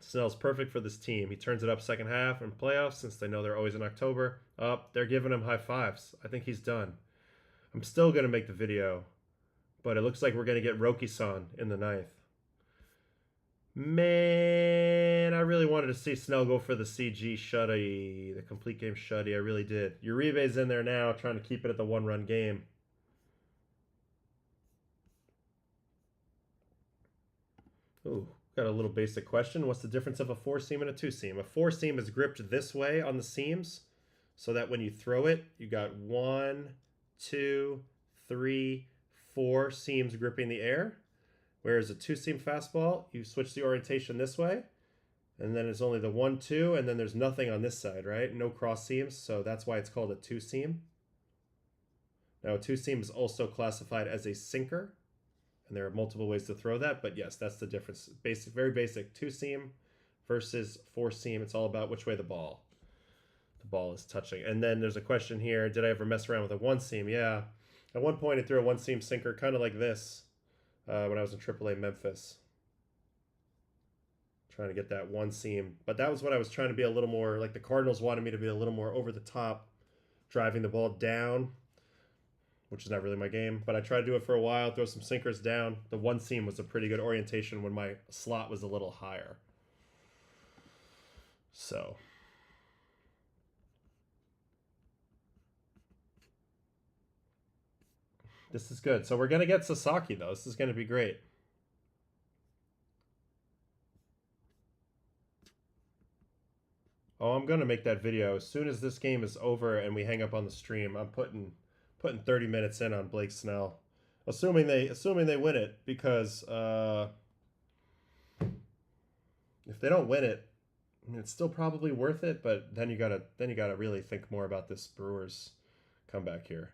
S1: Snell's perfect for this team. He turns it up second half in playoffs since they know they're always in October. They're giving him high fives. I think he's done. I'm still going to make the video, but it looks like we're going to get Roki-san in the ninth. Man, I really wanted to see Snell go for the CG shutty, the complete game shutty. I really did. Uribe's in there now trying to keep it at the one-run game. Ooh. Got a little basic question. What's the difference of a four-seam and a two-seam? A four-seam is gripped this way on the seams so that when you throw it, you got 1, 2, 3, 4 seams gripping the air. Whereas a two-seam fastball, you switch the orientation this way, and then it's only the 1, 2, and then there's nothing on this side, right? No cross seams, so that's why it's called a two-seam. Now, a two-seam is also classified as a sinker. And there are multiple ways to throw that, but yes, that's the difference. Basic, very basic two-seam versus four-seam. It's all about which way the ball is touching. And then there's a question here, did I ever mess around with a one-seam? Yeah. At one point, I threw a one-seam sinker kind of like this when I was in AAA Memphis. Trying to get that one-seam. But that was when I was trying to be a little more, like the Cardinals wanted me to be a little more over the top, driving the ball down, which is not really my game, but I tried to do it for a while, throw some sinkers down. The one seam was a pretty good orientation when my slot was a little higher. So. This is good. So we're going to get Sasaki, though. This is going to be great. Oh, I'm going to make that video. As soon as this game is over and we hang up on the stream, I'm putting 30 minutes in on Blake Snell, assuming they win it, because if they don't win it, I mean, it's still probably worth it. But then you gotta really think more about this Brewers comeback here.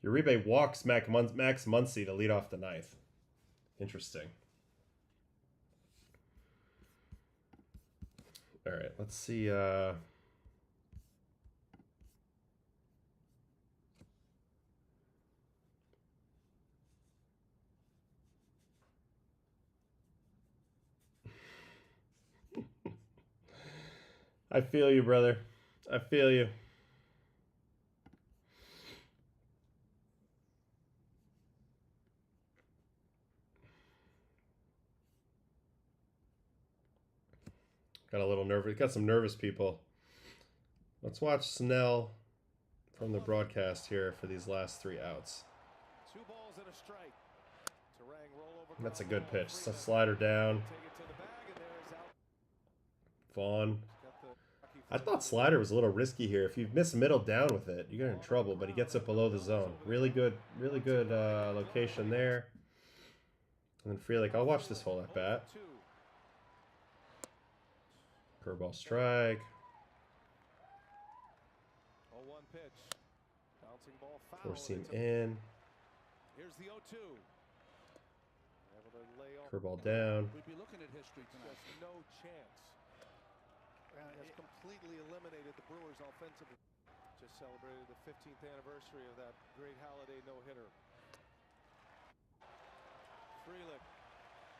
S1: Uribe walks Max Muncy to lead off the ninth. Interesting. All right, let's see. I feel you, brother. I feel you. Got a little nervous. Got some nervous people. Let's watch Snell from the broadcast here for these last 3 outs.
S3: 2 balls and a strike.
S1: That's a good pitch. So slider down. Vaughn. I thought slider was a little risky here. If you miss middle down with it, you get in trouble, but he gets it below the zone. Really good location there. And then Frelick, I'll watch this whole at bat. Curveball strike.
S3: 0-1 pitch. Bouncing ball foul.
S1: Four-seam in.
S3: Here's the 0-2.
S1: Curveball down.
S4: We'd be looking at history tonight.
S3: Just no chance. Has completely eliminated the Brewers offensively. Just celebrated the 15th anniversary of that great holiday no-hitter. Frelick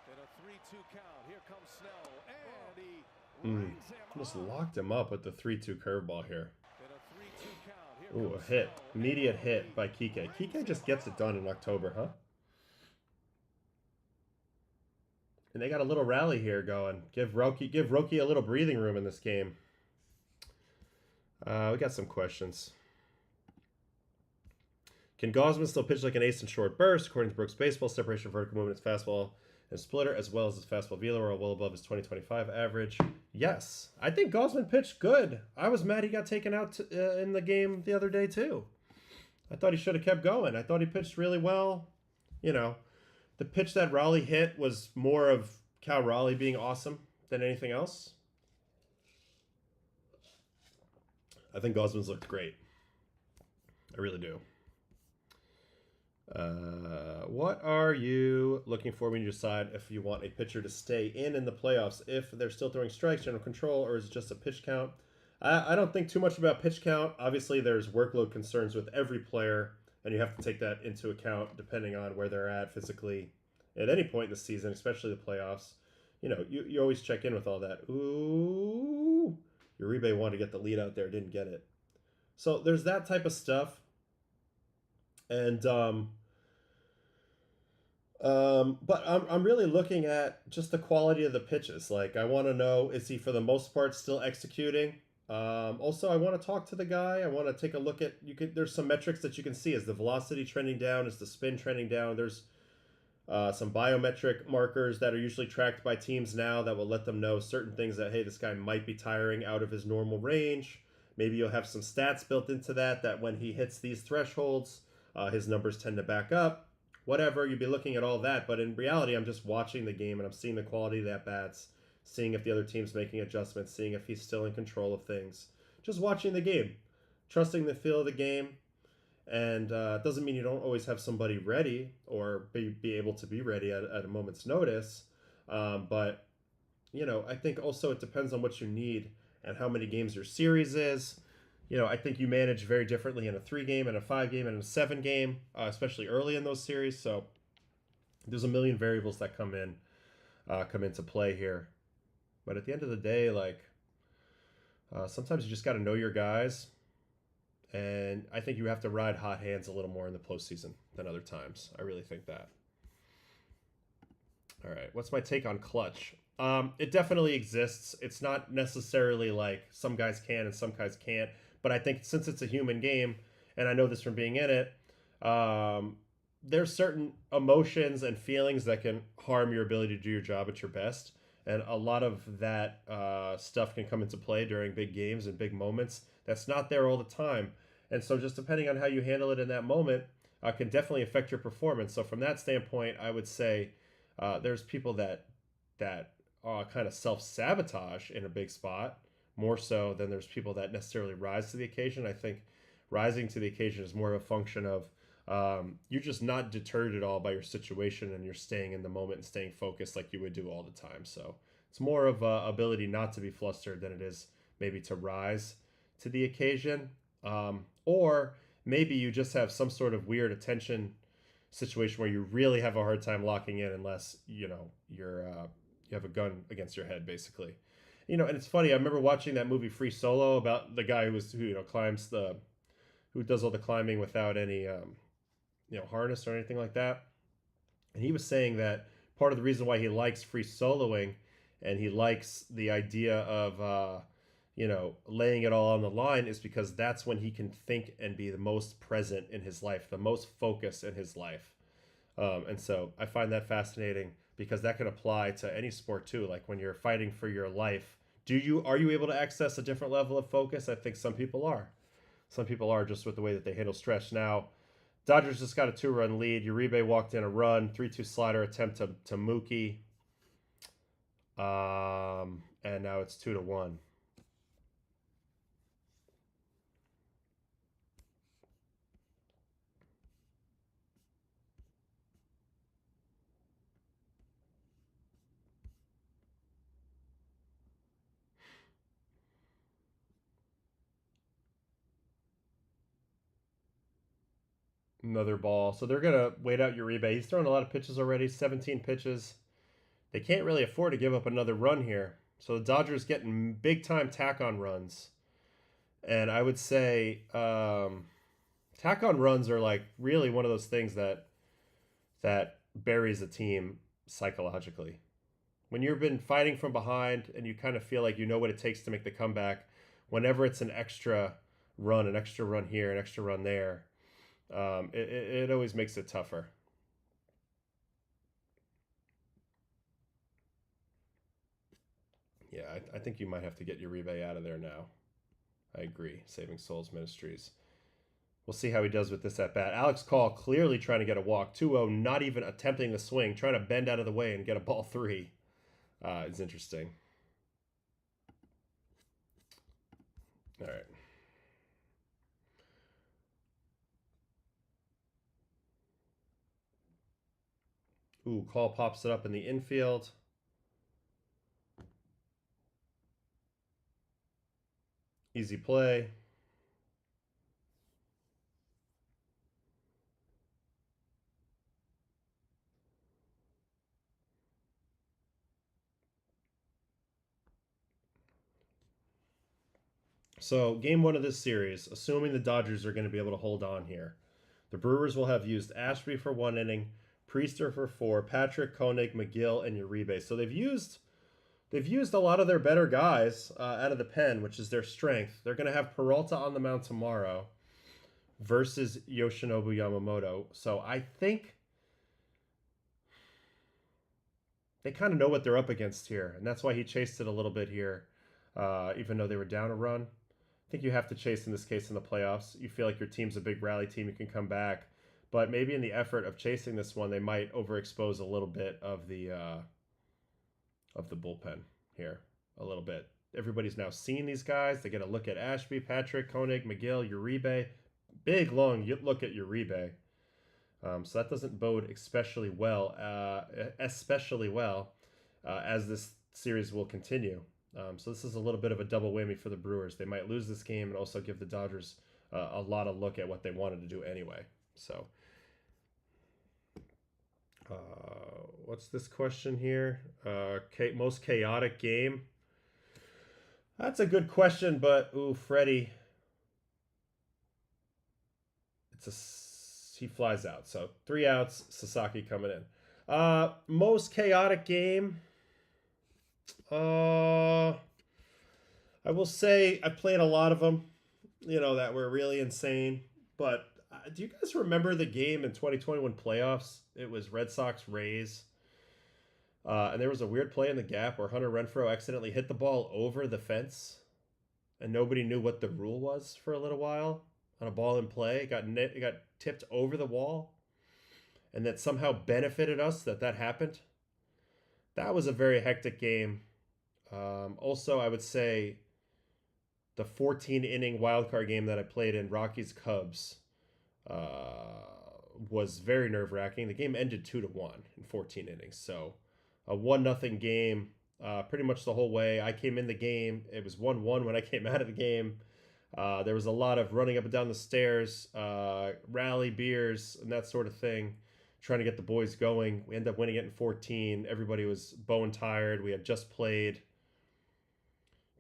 S3: in a 3-2 count. Here comes Snell, and he rings him
S1: Just
S3: up.
S1: locked him up with the 3-2 curveball here.
S3: In a 3-2 count. Here
S1: Ooh, a
S3: comes
S1: hit.
S3: Snell,
S1: Immediate
S3: and
S1: hit by Kike. Kike just gets it done in October, huh? And they got a little rally here going. Give Roki a little breathing room in this game. We got some questions. Can Gosman still pitch like an ace in short bursts? According to Brooks Baseball, separation of vertical movement, his fastball and splitter, as well as his fastball velo, are well above his 2025 average. Yes, I think Gosman pitched good. I was mad he got taken out in the game the other day too. I thought he should have kept going. I thought he pitched really well. You know, the pitch that Raleigh hit was more of Cal Raleigh being awesome than anything else. I think Gosman's looked great. I really do. What are you looking for when you decide if you want a pitcher to stay in the playoffs? If they're still throwing strikes, general control, or is it just a pitch count? I don't think too much about pitch count. Obviously, there's workload concerns with every player, and you have to take that into account depending on where they're at physically at any point in the season, especially the playoffs. You know, you always check in with all that. Ooh, Uribe wanted to get the lead out there, didn't get it. So there's that type of stuff. And but I'm really looking at just the quality of the pitches. Like, I want to know, is he for the most part still executing? Also, I want to talk to the guy. I want to take a look at, there's some metrics that you can see. Is the velocity trending down? Is the spin trending down? There's some biometric markers that are usually tracked by teams now that will let them know certain things that, hey, this guy might be tiring out of his normal range. Maybe you'll have some stats built into that when he hits these thresholds, his numbers tend to back up. Whatever, you'd be looking at all that. But in reality, I'm just watching the game and I'm seeing the quality of the at-bats, seeing if the other team's making adjustments, seeing if he's still in control of things. Just watching the game, trusting the feel of the game. And it doesn't mean you don't always have somebody ready or be able to be ready at a moment's notice. But, you know, I think also it depends on what you need and how many games your series is. You know, I think you manage very differently in a 3-game and a 5-game and a 7-game, especially early in those series. So there's a million variables that come into play here. But at the end of the day, like, sometimes you just got to know your guys. And I think you have to ride hot hands a little more in the postseason than other times. I really think that. All right, what's my take on clutch? It definitely exists. It's not necessarily like some guys can and some guys can't. But I think since it's a human game, and I know this from being in it, there's certain emotions and feelings that can harm your ability to do your job at your best. And a lot of that stuff can come into play during big games and big moments. That's not there all the time. And so just depending on how you handle it in that moment can definitely affect your performance. So from that standpoint, I would say there's people that kind of self-sabotage in a big spot, more so than there's people that necessarily rise to the occasion. I think rising to the occasion is more of a function of you're just not deterred at all by your situation and you're staying in the moment and staying focused like you would do all the time. So it's more of a ability not to be flustered than it is maybe to rise to the occasion. Or maybe you just have some sort of weird attention situation where you really have a hard time locking in unless, you know, you have a gun against your head, basically. You know, and it's funny, I remember watching that movie Free Solo about the guy who does all the climbing without any harness or anything like that. And he was saying that part of the reason why he likes free soloing and he likes the idea of laying it all on the line is because that's when he can think and be the most present in his life, the most focused in his life. And so I find that fascinating because that can apply to any sport too. Like when you're fighting for your life, are you able to access a different level of focus? I think some people are. Some people are, just with the way that they handle stretch. Now, Dodgers just got a 2-run lead. Uribe walked in a run, 3-2 slider attempt to Mookie. And now it's 2-1. Another ball. So they're going to wait out Uribe. He's thrown a lot of pitches already, 17 pitches. They can't really afford to give up another run here. So the Dodgers getting big-time tack-on runs. And I would say tack-on runs are like really one of those things that buries a team psychologically. When you've been fighting from behind and you kind of feel like you know what it takes to make the comeback, whenever it's an extra run here, an extra run there, It always makes it tougher. Yeah, I think you might have to get Uribe out of there now. I agree. Saving Souls Ministries. We'll see how he does with this at bat. Alex Call clearly trying to get a walk. 2-0, not even attempting the swing, trying to bend out of the way and get a ball 3. It's interesting. All right. Ooh, Call pops it up in the infield. Easy play. So, game 1 of this series, assuming the Dodgers are going to be able to hold on here, the Brewers will have used Ashby for 1 inning, Priester for 4, Patrick, Koenig, McGill, and Uribe. So they've used a lot of their better guys out of the pen, which is their strength. They're going to have Peralta on the mound tomorrow versus Yoshinobu Yamamoto. So I think they kind of know what they're up against here, and that's why he chased it a little bit here, even though they were down a run. I think you have to chase in this case in the playoffs. You feel like your team's a big rally team, you can come back, but maybe in the effort of chasing this one, they might overexpose a little bit of the bullpen here, a little bit. Everybody's now seen these guys. They get a look at Ashby, Patrick, Koenig, McGill, Uribe. Big long look at Uribe. So that doesn't bode especially well, as this series will continue. So this is a little bit of a double whammy for the Brewers. They might lose this game and also give the Dodgers a lot of look at what they wanted to do anyway. So what's this question here? Most chaotic game? That's a good question, but ooh, Freddie. He flies out. So 3 outs, Sasaki coming in. Most chaotic game? I will say I played a lot of them, that were really insane. But do you guys remember the game in 2021 playoffs? It was Red Sox Rays. And there was a weird play in the gap where Hunter Renfroe accidentally hit the ball over the fence. And nobody knew what the rule was for a little while on a ball in play. It got tipped over the wall. And that somehow benefited us that happened. That was a very hectic game. Also, I would say the 14-inning wildcard game that I played in, Rockies-Cubs, was very nerve-wracking. The game ended 2-1 in 14 innings. So a 1-0 game pretty much the whole way. I came in the game. It was 1-1 when I came out of the game. There was a lot of running up and down the stairs, rally beers, and that sort of thing, trying to get the boys going. We ended up winning it in 14. Everybody was bone tired. We had just played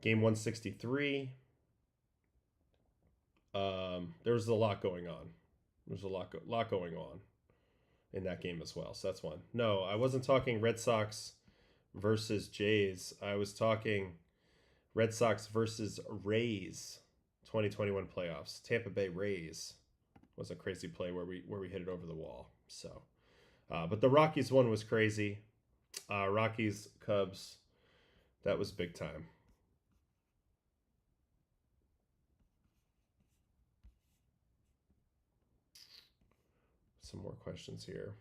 S1: game 163. There was a lot going on. There's a lot going on in that game as well. So that's one. No, I wasn't talking Red Sox versus Jays. I was talking Red Sox versus Rays 2021 playoffs. Tampa Bay Rays was a crazy play where we hit it over the wall. So, but the Rockies one was crazy. Rockies Cubs, that was big time. Some more questions here.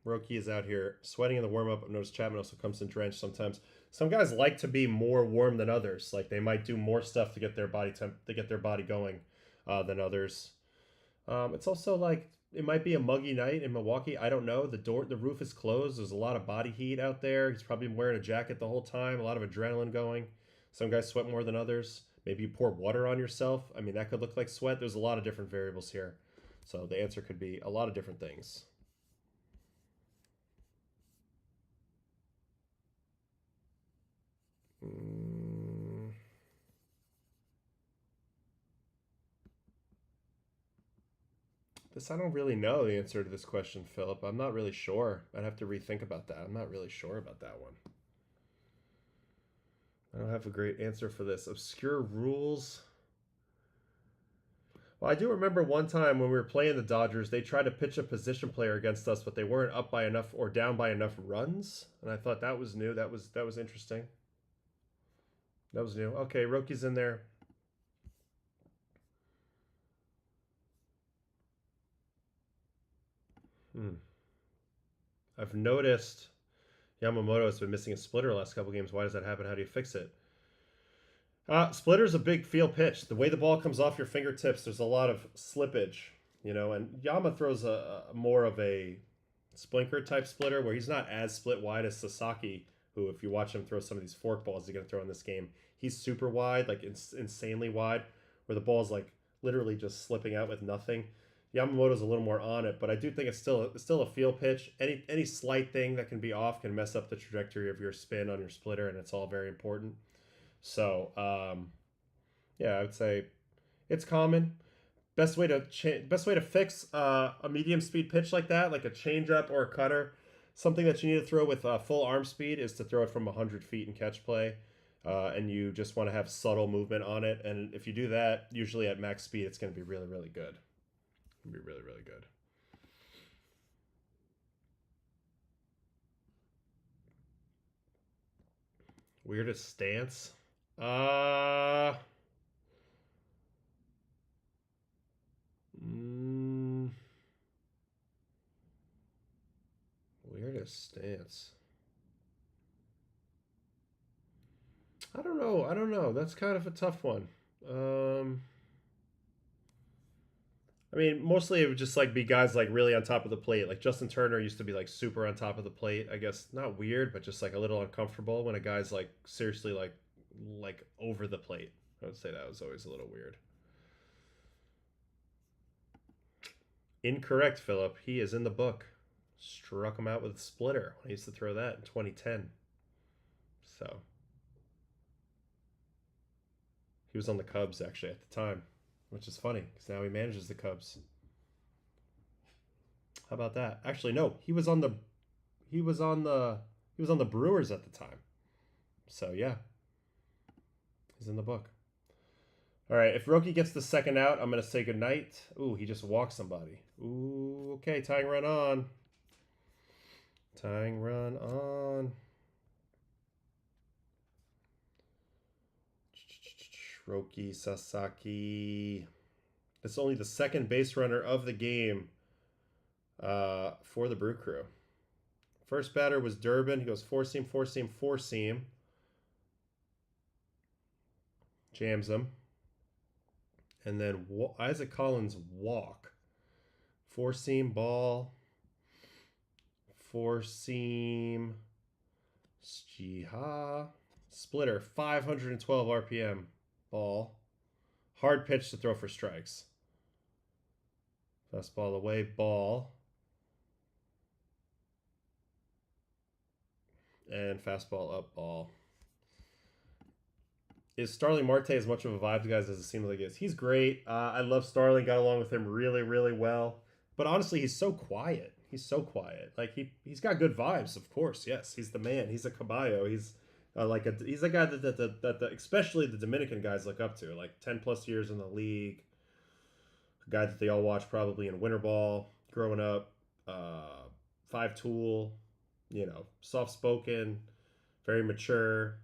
S1: Roki is out here sweating in the warm-up. I've noticed Chapman also comes in drenched sometimes. Some guys like to be more warm than others. Like they might do more stuff to get their body going than others. It's also like it might be a muggy night in Milwaukee. I don't know. The roof is closed. There's a lot of body heat out there. He's probably wearing a jacket the whole time. A lot of adrenaline going. Some guys sweat more than others. Maybe you pour water on yourself. I mean, that could look like sweat. There's a lot of different variables here. So the answer could be a lot of different things. I don't really know the answer to this question, Philip. I'm not really sure. I'd have to rethink about that. I'm not really sure about that one. I don't have a great answer for this. Obscure rules. Well, I do remember one time when we were playing the Dodgers, they tried to pitch a position player against us, but they weren't up by enough or down by enough runs, and I thought that was new. That was interesting. That was new. Okay, Roki's in there. I've noticed Yamamoto has been missing a splitter the last couple games. Why does that happen? How do you fix it? Splitter's a big field pitch. The way the ball comes off your fingertips, there's a lot of slippage, you know, and Yama throws a more of a splinker type splitter where he's not as split wide as Sasaki, who, if you watch him throw some of these fork balls he's going to throw in this game, he's super wide, like insanely wide, where the ball's like literally just slipping out with nothing. Yamamoto's a little more on it, but I do think it's still a field pitch. Any slight thing that can be off can mess up the trajectory of your spin on your splitter, and it's all very important. So, yeah, I would say it's common. Best way to fix a medium speed pitch like that, like a changeup or a cutter, something that you need to throw with full arm speed, is to throw it from 100 feet in catch play. And you just want to have subtle movement on it. And if you do that, usually at max speed, it's going to be really, really good. It'll be really, really good. Weirdest stance? Weirdest stance. I don't know. That's kind of a tough one. I mean, mostly it would just like be guys like really on top of the plate. Like Justin Turner used to be like super on top of the plate. I guess not weird, but just like a little uncomfortable when a guy's like seriously like over the plate. I would say that was always a little weird. Incorrect, Philip. He is in the book. Struck him out with a splitter. I used to throw that in 2010. So he was on the Cubs actually at the time, which is funny because now he manages the Cubs. How about that? Actually, no, he was on the Brewers at the time. So yeah, he's in the book. All right, if Roki gets the second out, I'm gonna say goodnight. Ooh, he just walked somebody. Ooh, okay, tying run on. Tying run on. Roki Sasaki. It's only the second base runner of the game for the Brew Crew. First batter was Durbin. He goes four seam, four seam, four seam. Jams him. And then Isaac Collins walk. Four seam ball. Four seam. Jiha. Splitter. 512 RPM. Ball. Hard pitch to throw for strikes. Fastball away. Ball. And fastball up. Ball. Is Starling Marte as much of a vibe to guys as it seems like it is? He's great. I love Starling. Got along with him really, really well. But honestly, he's so quiet. He's so quiet. Like he's got good vibes, of course. Yes, he's the man. He's a caballo. He's he's a guy that especially the Dominican guys look up to. Like 10+ years in the league. A guy that they all watch probably in winter ball growing up. 5-tool. You know, soft spoken, very mature.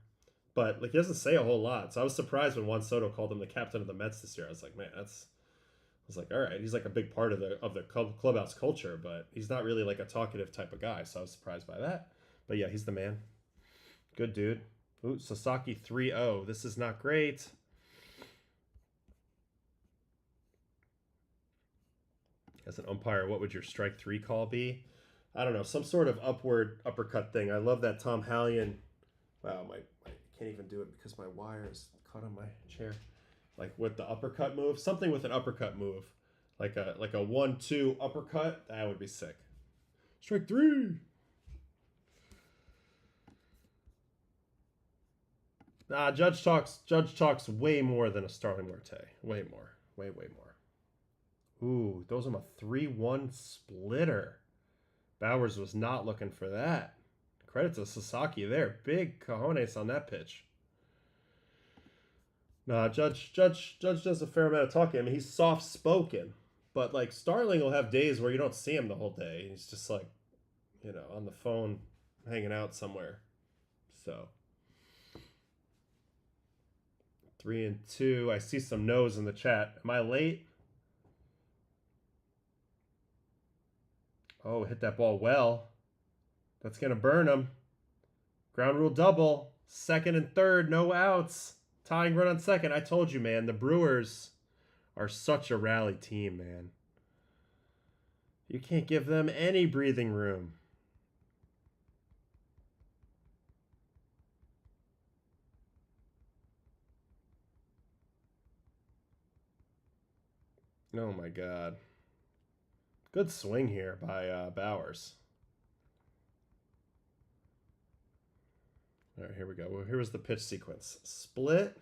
S1: But like he doesn't say a whole lot. So I was surprised when Juan Soto called him the captain of the Mets this year. I was like, man, I was like, all right, he's like a big part of the clubhouse culture, but he's not really like a talkative type of guy. So I was surprised by that. But yeah, he's the man. Good dude. Ooh, Sasaki 3-0. This is not great. As an umpire, what would your strike 3 call be? I don't know, some sort of upward uppercut thing. I love that Tom Hallion. Wow, I can't even do it because my wire is caught on my chair. Like with the uppercut move, something with an uppercut move, like a 1-2 uppercut. That would be sick. Strike 3. Nah, Judge talks way more than a Starling Marte. Way more. Way more. Ooh, those are a 3-1 splitter. Bowers was not looking for that. Credit to Sasaki there. Big cojones on that pitch. Nah, Judge does a fair amount of talking. I mean, he's soft spoken, but like Starling will have days where you don't see him the whole day. He's just like, on the phone, hanging out somewhere. So 3-2. I see some no's in the chat. Am I late? Oh, hit that ball well. That's gonna burn him. Ground rule double. Second and third, no outs. Tying run on second. I told you, man, the Brewers are such a rally team, man. You can't give them any breathing room. Oh my God. Good swing here by Bowers. All right, here we go. Well, here was the pitch sequence. Split,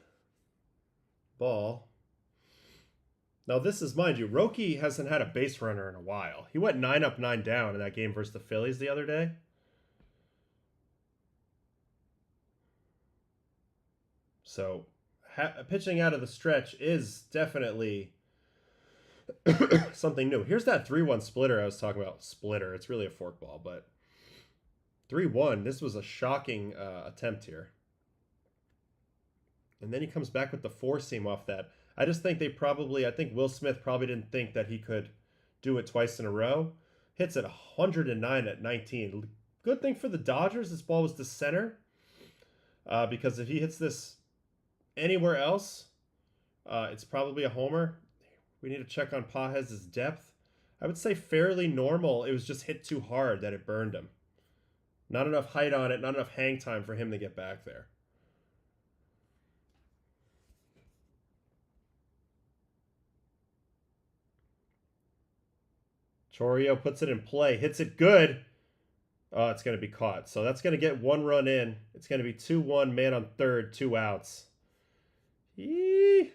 S1: ball. Now this is, mind you, Roki hasn't had a base runner in a while. He went 9 up, 9 down in that game versus the Phillies the other day. So pitching out of the stretch is definitely something new. Here's that 3-1 splitter I was talking about. Splitter. It's really a forkball, but 3-1. This was a shocking attempt here. And then he comes back with the 4-seam off that. I just think I think Will Smith probably didn't think that he could do it twice in a row. Hits at 109 at 19. Good thing for the Dodgers, this ball was to center. Because if he hits this anywhere else, it's probably a homer. We need to check on Pages' depth. I would say fairly normal. It was just hit too hard that it burned him. Not enough height on it, not enough hang time for him to get back there. Chourio puts it in play, hits it good. Oh, it's going to be caught. So that's going to get 1 run in. It's going to be 2-1, man on third, 2 outs. Yee.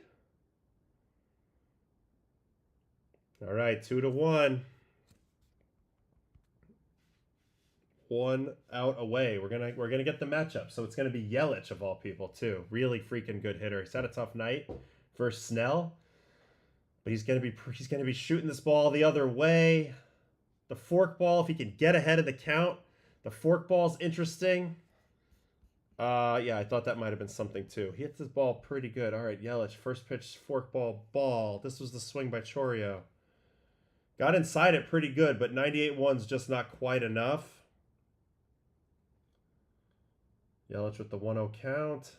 S1: All right, 2-1. 1 out away. We're gonna get the matchup. So it's gonna be Yelich of all people too. Really freaking good hitter. He's had a tough night versus Snell, but he's gonna be shooting this ball the other way. The fork ball, if he can get ahead of the count, the fork ball's interesting. Yeah, I thought that might have been something too. He hits this ball pretty good. All right, Yelich, first pitch, fork ball. This was the swing by Chourio. Got inside it pretty good, but 98-1's just not quite enough. Yelich with the 1-0 count.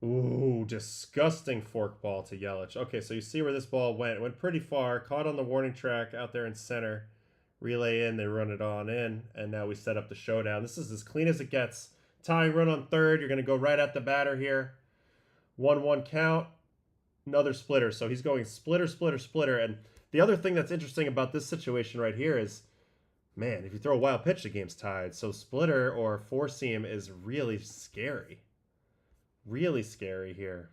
S1: Ooh, disgusting forkball to Yelich. Okay, so you see where this ball went. It went pretty far. Caught on the warning track out there in center. Relay in, they run it on in, and now we set up the showdown. This is as clean as it gets. Tying run on third. You're going to go right at the batter here. 1-1 count. Another splitter. So he's going splitter, splitter, splitter. And the other thing that's interesting about this situation right here is, man, if you throw a wild pitch, the game's tied. So splitter or 4-seam is really scary. Really scary here.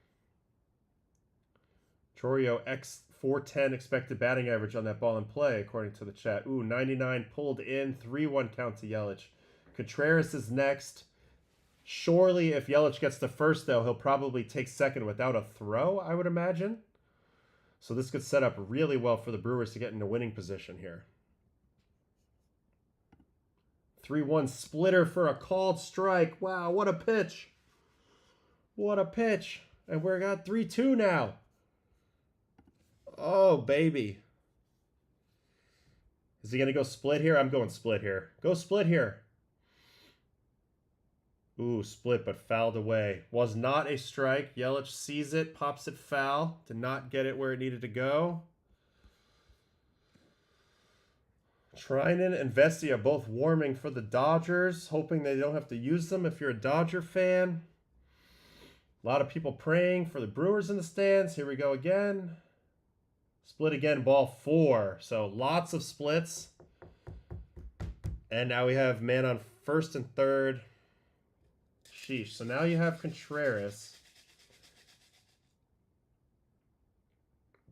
S1: Chourio X 410 expected batting average on that ball in play, according to the chat. Ooh, 99 pulled in. 3-1 count to Yelich. Contreras is next. Surely, if Yelich gets the first, though, he'll probably take second without a throw, I would imagine. So this could set up really well for the Brewers to get into winning position here. 3-1 splitter for a called strike. Wow, what a pitch. What a pitch. And we're got 3-2 now. Oh, baby. Is he going to go split here? I'm going split here. Go split here. Ooh, split, but fouled away. Was not a strike. Yelich sees it, pops it foul. Did not get it where it needed to go. Trinan and Vestia both warming for the Dodgers, hoping they don't have to use them if you're a Dodger fan. A lot of people praying for the Brewers in the stands. Here we go again. Split again, ball 4. So lots of splits. And now we have man on first and third. Sheesh. So now you have Contreras.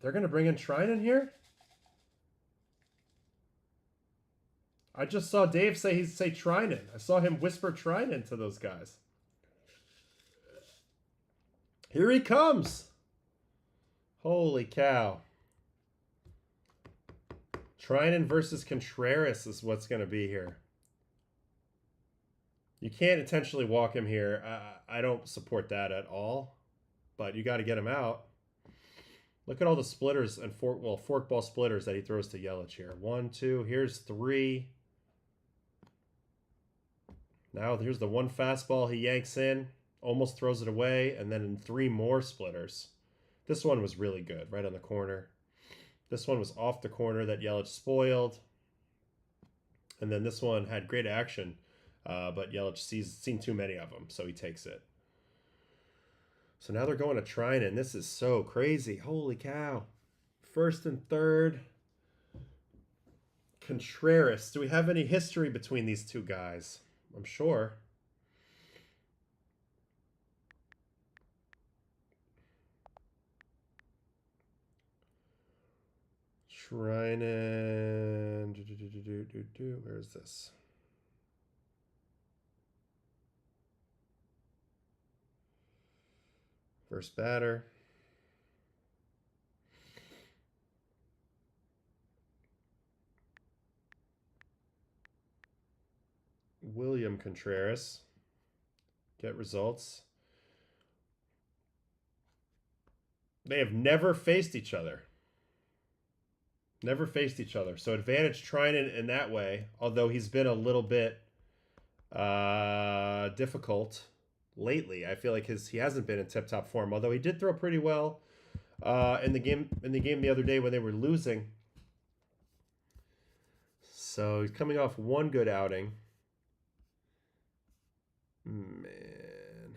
S1: They're going to bring in Trinan here? I just saw Dave say Trinan. I saw him whisper Trinan to those guys. Here he comes. Holy cow. Trinan versus Contreras is what's going to be here. You can't intentionally walk him here. I don't support that at all. But you got to get him out. Look at all the splitters and forkball splitters that he throws to Yelich here. 1, 2. Here's 3. Now here's the one fastball he yanks in. Almost throws it away. And then 3 more splitters. This one was really good. Right on the corner. This one was off the corner that Yelich spoiled. And then this one had great action. But Yelich seen too many of them. So he takes it. So now they're going to Trinan. This is so crazy. Holy cow. First and third. Contreras. Do we have any history between these two guys? I'm sure. Trinan. Where is this? First batter. William Contreras. Get results. They have never faced each other. Never faced each other. So advantage Trinan in that way, although he's been a little bit difficult lately. I feel like he hasn't been in tip-top form, although he did throw pretty well in the game the other day when they were losing. So he's coming off one good outing. Man.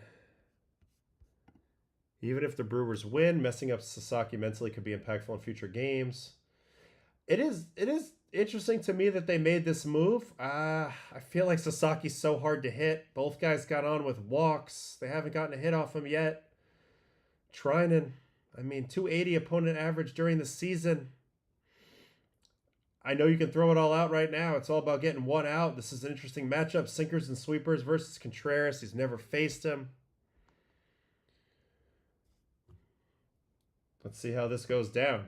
S1: Even if the Brewers win, messing up Sasaki mentally could be impactful in future games. It is interesting to me that they made this move. I feel like Sasaki's so hard to hit. Both guys got on with walks. They haven't gotten a hit off him yet. Trinan, I mean, 280 opponent average during the season. I know you can throw it all out right now. It's all about getting one out. This is an interesting matchup. Sinkers and sweepers versus Contreras. He's never faced him. Let's see how this goes down.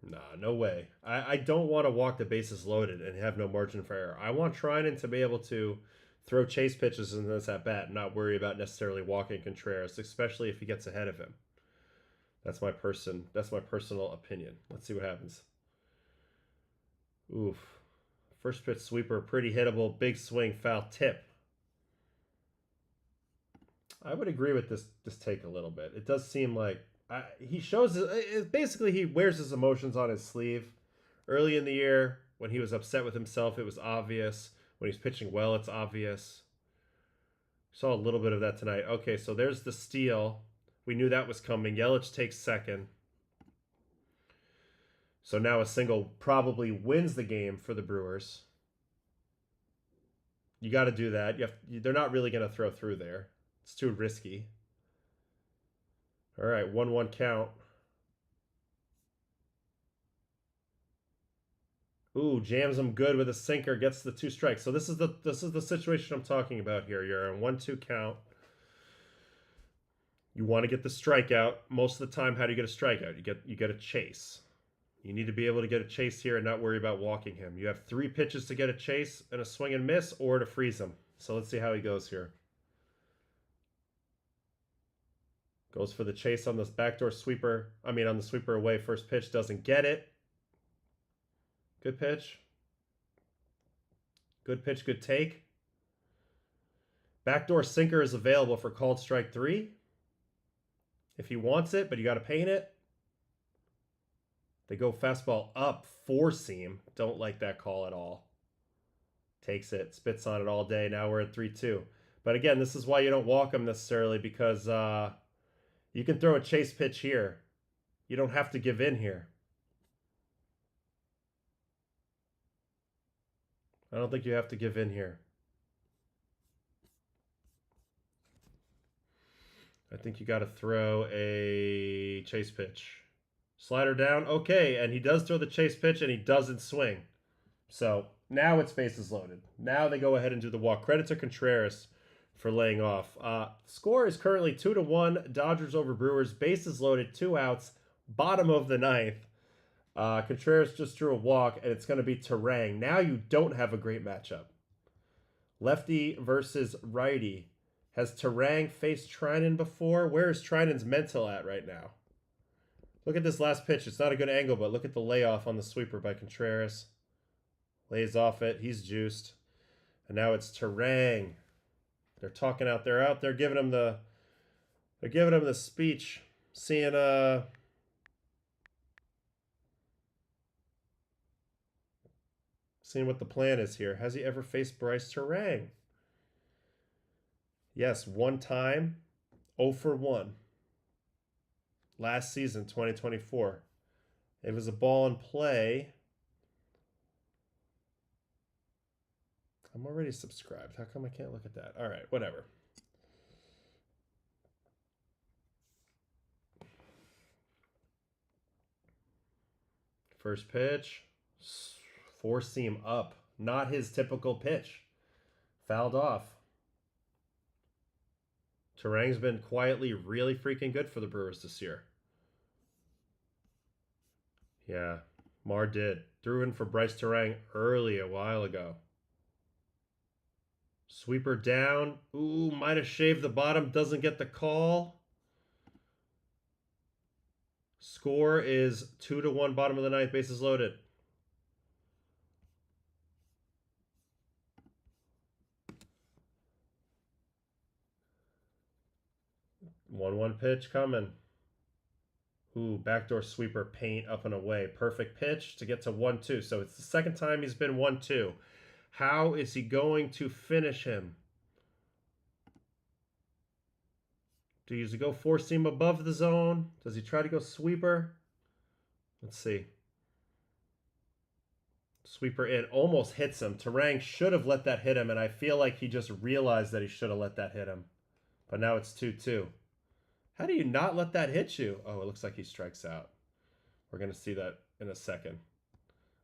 S1: Nah, no way. I don't want to walk the bases loaded and have no margin for error. I want Trinan to be able to throw chase pitches in this at bat and not worry about necessarily walking Contreras, especially if he gets ahead of him. That's my personal opinion. Let's see what happens. Oof. First pitch sweeper, pretty hittable, big swing, foul tip. I would agree with this take a little bit. It does seem like he shows basically he wears his emotions on his sleeve. Early in the year, when he was upset with himself, it was obvious. When he's pitching well, it's obvious. Saw a little bit of that tonight. Okay, so there's the steal. We knew that was coming. Yelich takes second. So now a single probably wins the game for the Brewers. You got to do that. They're not really going to throw through there. It's too risky. All right, 1-1 count. Ooh, jams him good with a sinker, gets the 2 strikes. So this is the situation I'm talking about here. You're on 1-2 count. You want to get the strikeout. Most of the time, how do you get a strikeout? You get a chase. You need to be able to get a chase here and not worry about walking him. You have 3 pitches to get a chase and a swing and miss, or to freeze him. So let's see how he goes here. Goes for the chase on this backdoor sweeper. On the sweeper away. First pitch, doesn't get it. Good pitch. Good pitch, good take. Backdoor sinker is available for called strike 3. If he wants it, but you got to paint it. They go fastball up, 4-seam. Don't like that call at all. Takes it, spits on it all day. Now we're at 3-2. But again, this is why you don't walk him necessarily, because you can throw a chase pitch here. You don't have to give in here. I don't think you have to give in here. I think you got to throw a chase pitch. Slider down. Okay, and he does throw the chase pitch, and he doesn't swing. So now it's bases loaded. Now they go ahead and do the walk. Credit to Contreras for laying off. Score is currently 2-1. Dodgers over Brewers. Bases loaded, 2 outs. Bottom of the ninth. Contreras just drew a walk, and it's going to be Terang. Now you don't have a great matchup. Lefty versus righty. Has Terang faced Trinan before? Where is Trinan's mental at right now? Look at this last pitch. It's not a good angle, but look at the layoff on the sweeper by Contreras. Lays off it. He's juiced. And now it's Terang. They're talking out. They're out there giving him the speech. Seeing what the plan is here. Has he ever faced Bryce Terang? Yes, one time. 0 for 1. Last season, 2024. It was a ball in play. I'm already subscribed. How come I can't look at that? All right, whatever. First pitch. 4-seam up. Not his typical pitch. Fouled off. Terang's been quietly really freaking good for the Brewers this year. Yeah, Mar did. Threw in for Bryce Terang early a while ago. Sweeper down. Ooh, might have shaved the bottom. Doesn't get the call. Score is 2-1, bottom of the ninth. Bases loaded. One pitch coming. Ooh, backdoor sweeper, paint up and away. Perfect pitch to get to 1-2. So it's the second time he's been 1-2. How is he going to finish him? Does he go 4-seam above the zone? Does he try to go sweeper? Let's see. Sweeper in. Almost hits him. Terang should have let that hit him, and I feel like he just realized that he should have let that hit him. But now it's 2-2. How do you not let that hit you? Oh, it looks like he strikes out. We're going to see that in a second.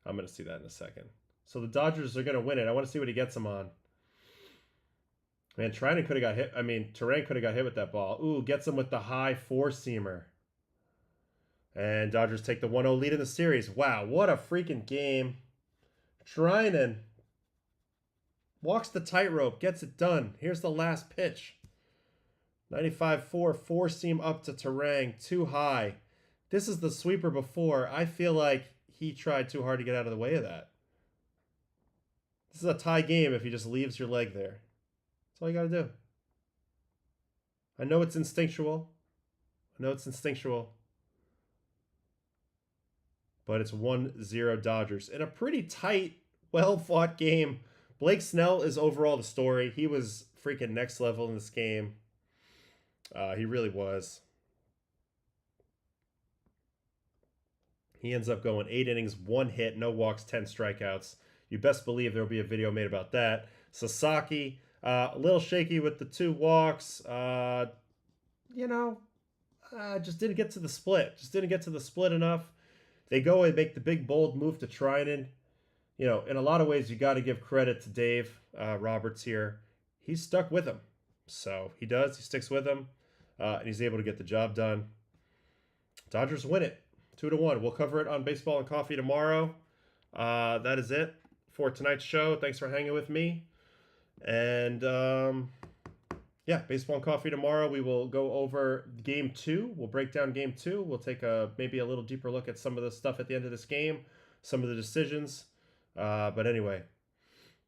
S1: I'm going to see that in a second. So the Dodgers are going to win it. I want to see what he gets him on. Man, Trinan could have got hit. I mean, Terang could have got hit with that ball. Ooh, gets him with the high 4-seamer. And Dodgers take the 1-0 lead in the series. Wow, what a freaking game. Trinan walks the tightrope, gets it done. Here's the last pitch. 95-4, 4-seam up to Terang, too high. This is the sweeper before. I feel like he tried too hard to get out of the way of that. This is a tie game if he just leaves your leg there. That's all you got to do. I know it's instinctual. But it's 1-0 Dodgers. In a pretty tight, well-fought game. Blake Snell is overall the story. He was freaking next level in this game. He really was. He ends up going 8 innings, 1 hit, no walks, 10 strikeouts. You best believe there will be a video made about that. Sasaki, a little shaky with the 2 walks. Just didn't get to the split. Just didn't get to the split enough. They go and make the big, bold move to Trinan. You know, in a lot of ways, you got to give credit to Dave Roberts here. He's stuck with him. So he does. He sticks with him. And he's able to get the job done. Dodgers win it. 2-1. We'll cover it on Baseball and Coffee tomorrow. That is it for tonight's show. Thanks for hanging with me. And yeah, Baseball and Coffee tomorrow. We will go over Game 2. We'll break down Game 2. We'll take maybe a little deeper look at some of the stuff at the end of this game, some of the decisions. But anyway,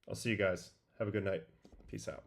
S1: I'll see you guys. Have a good night. Peace out.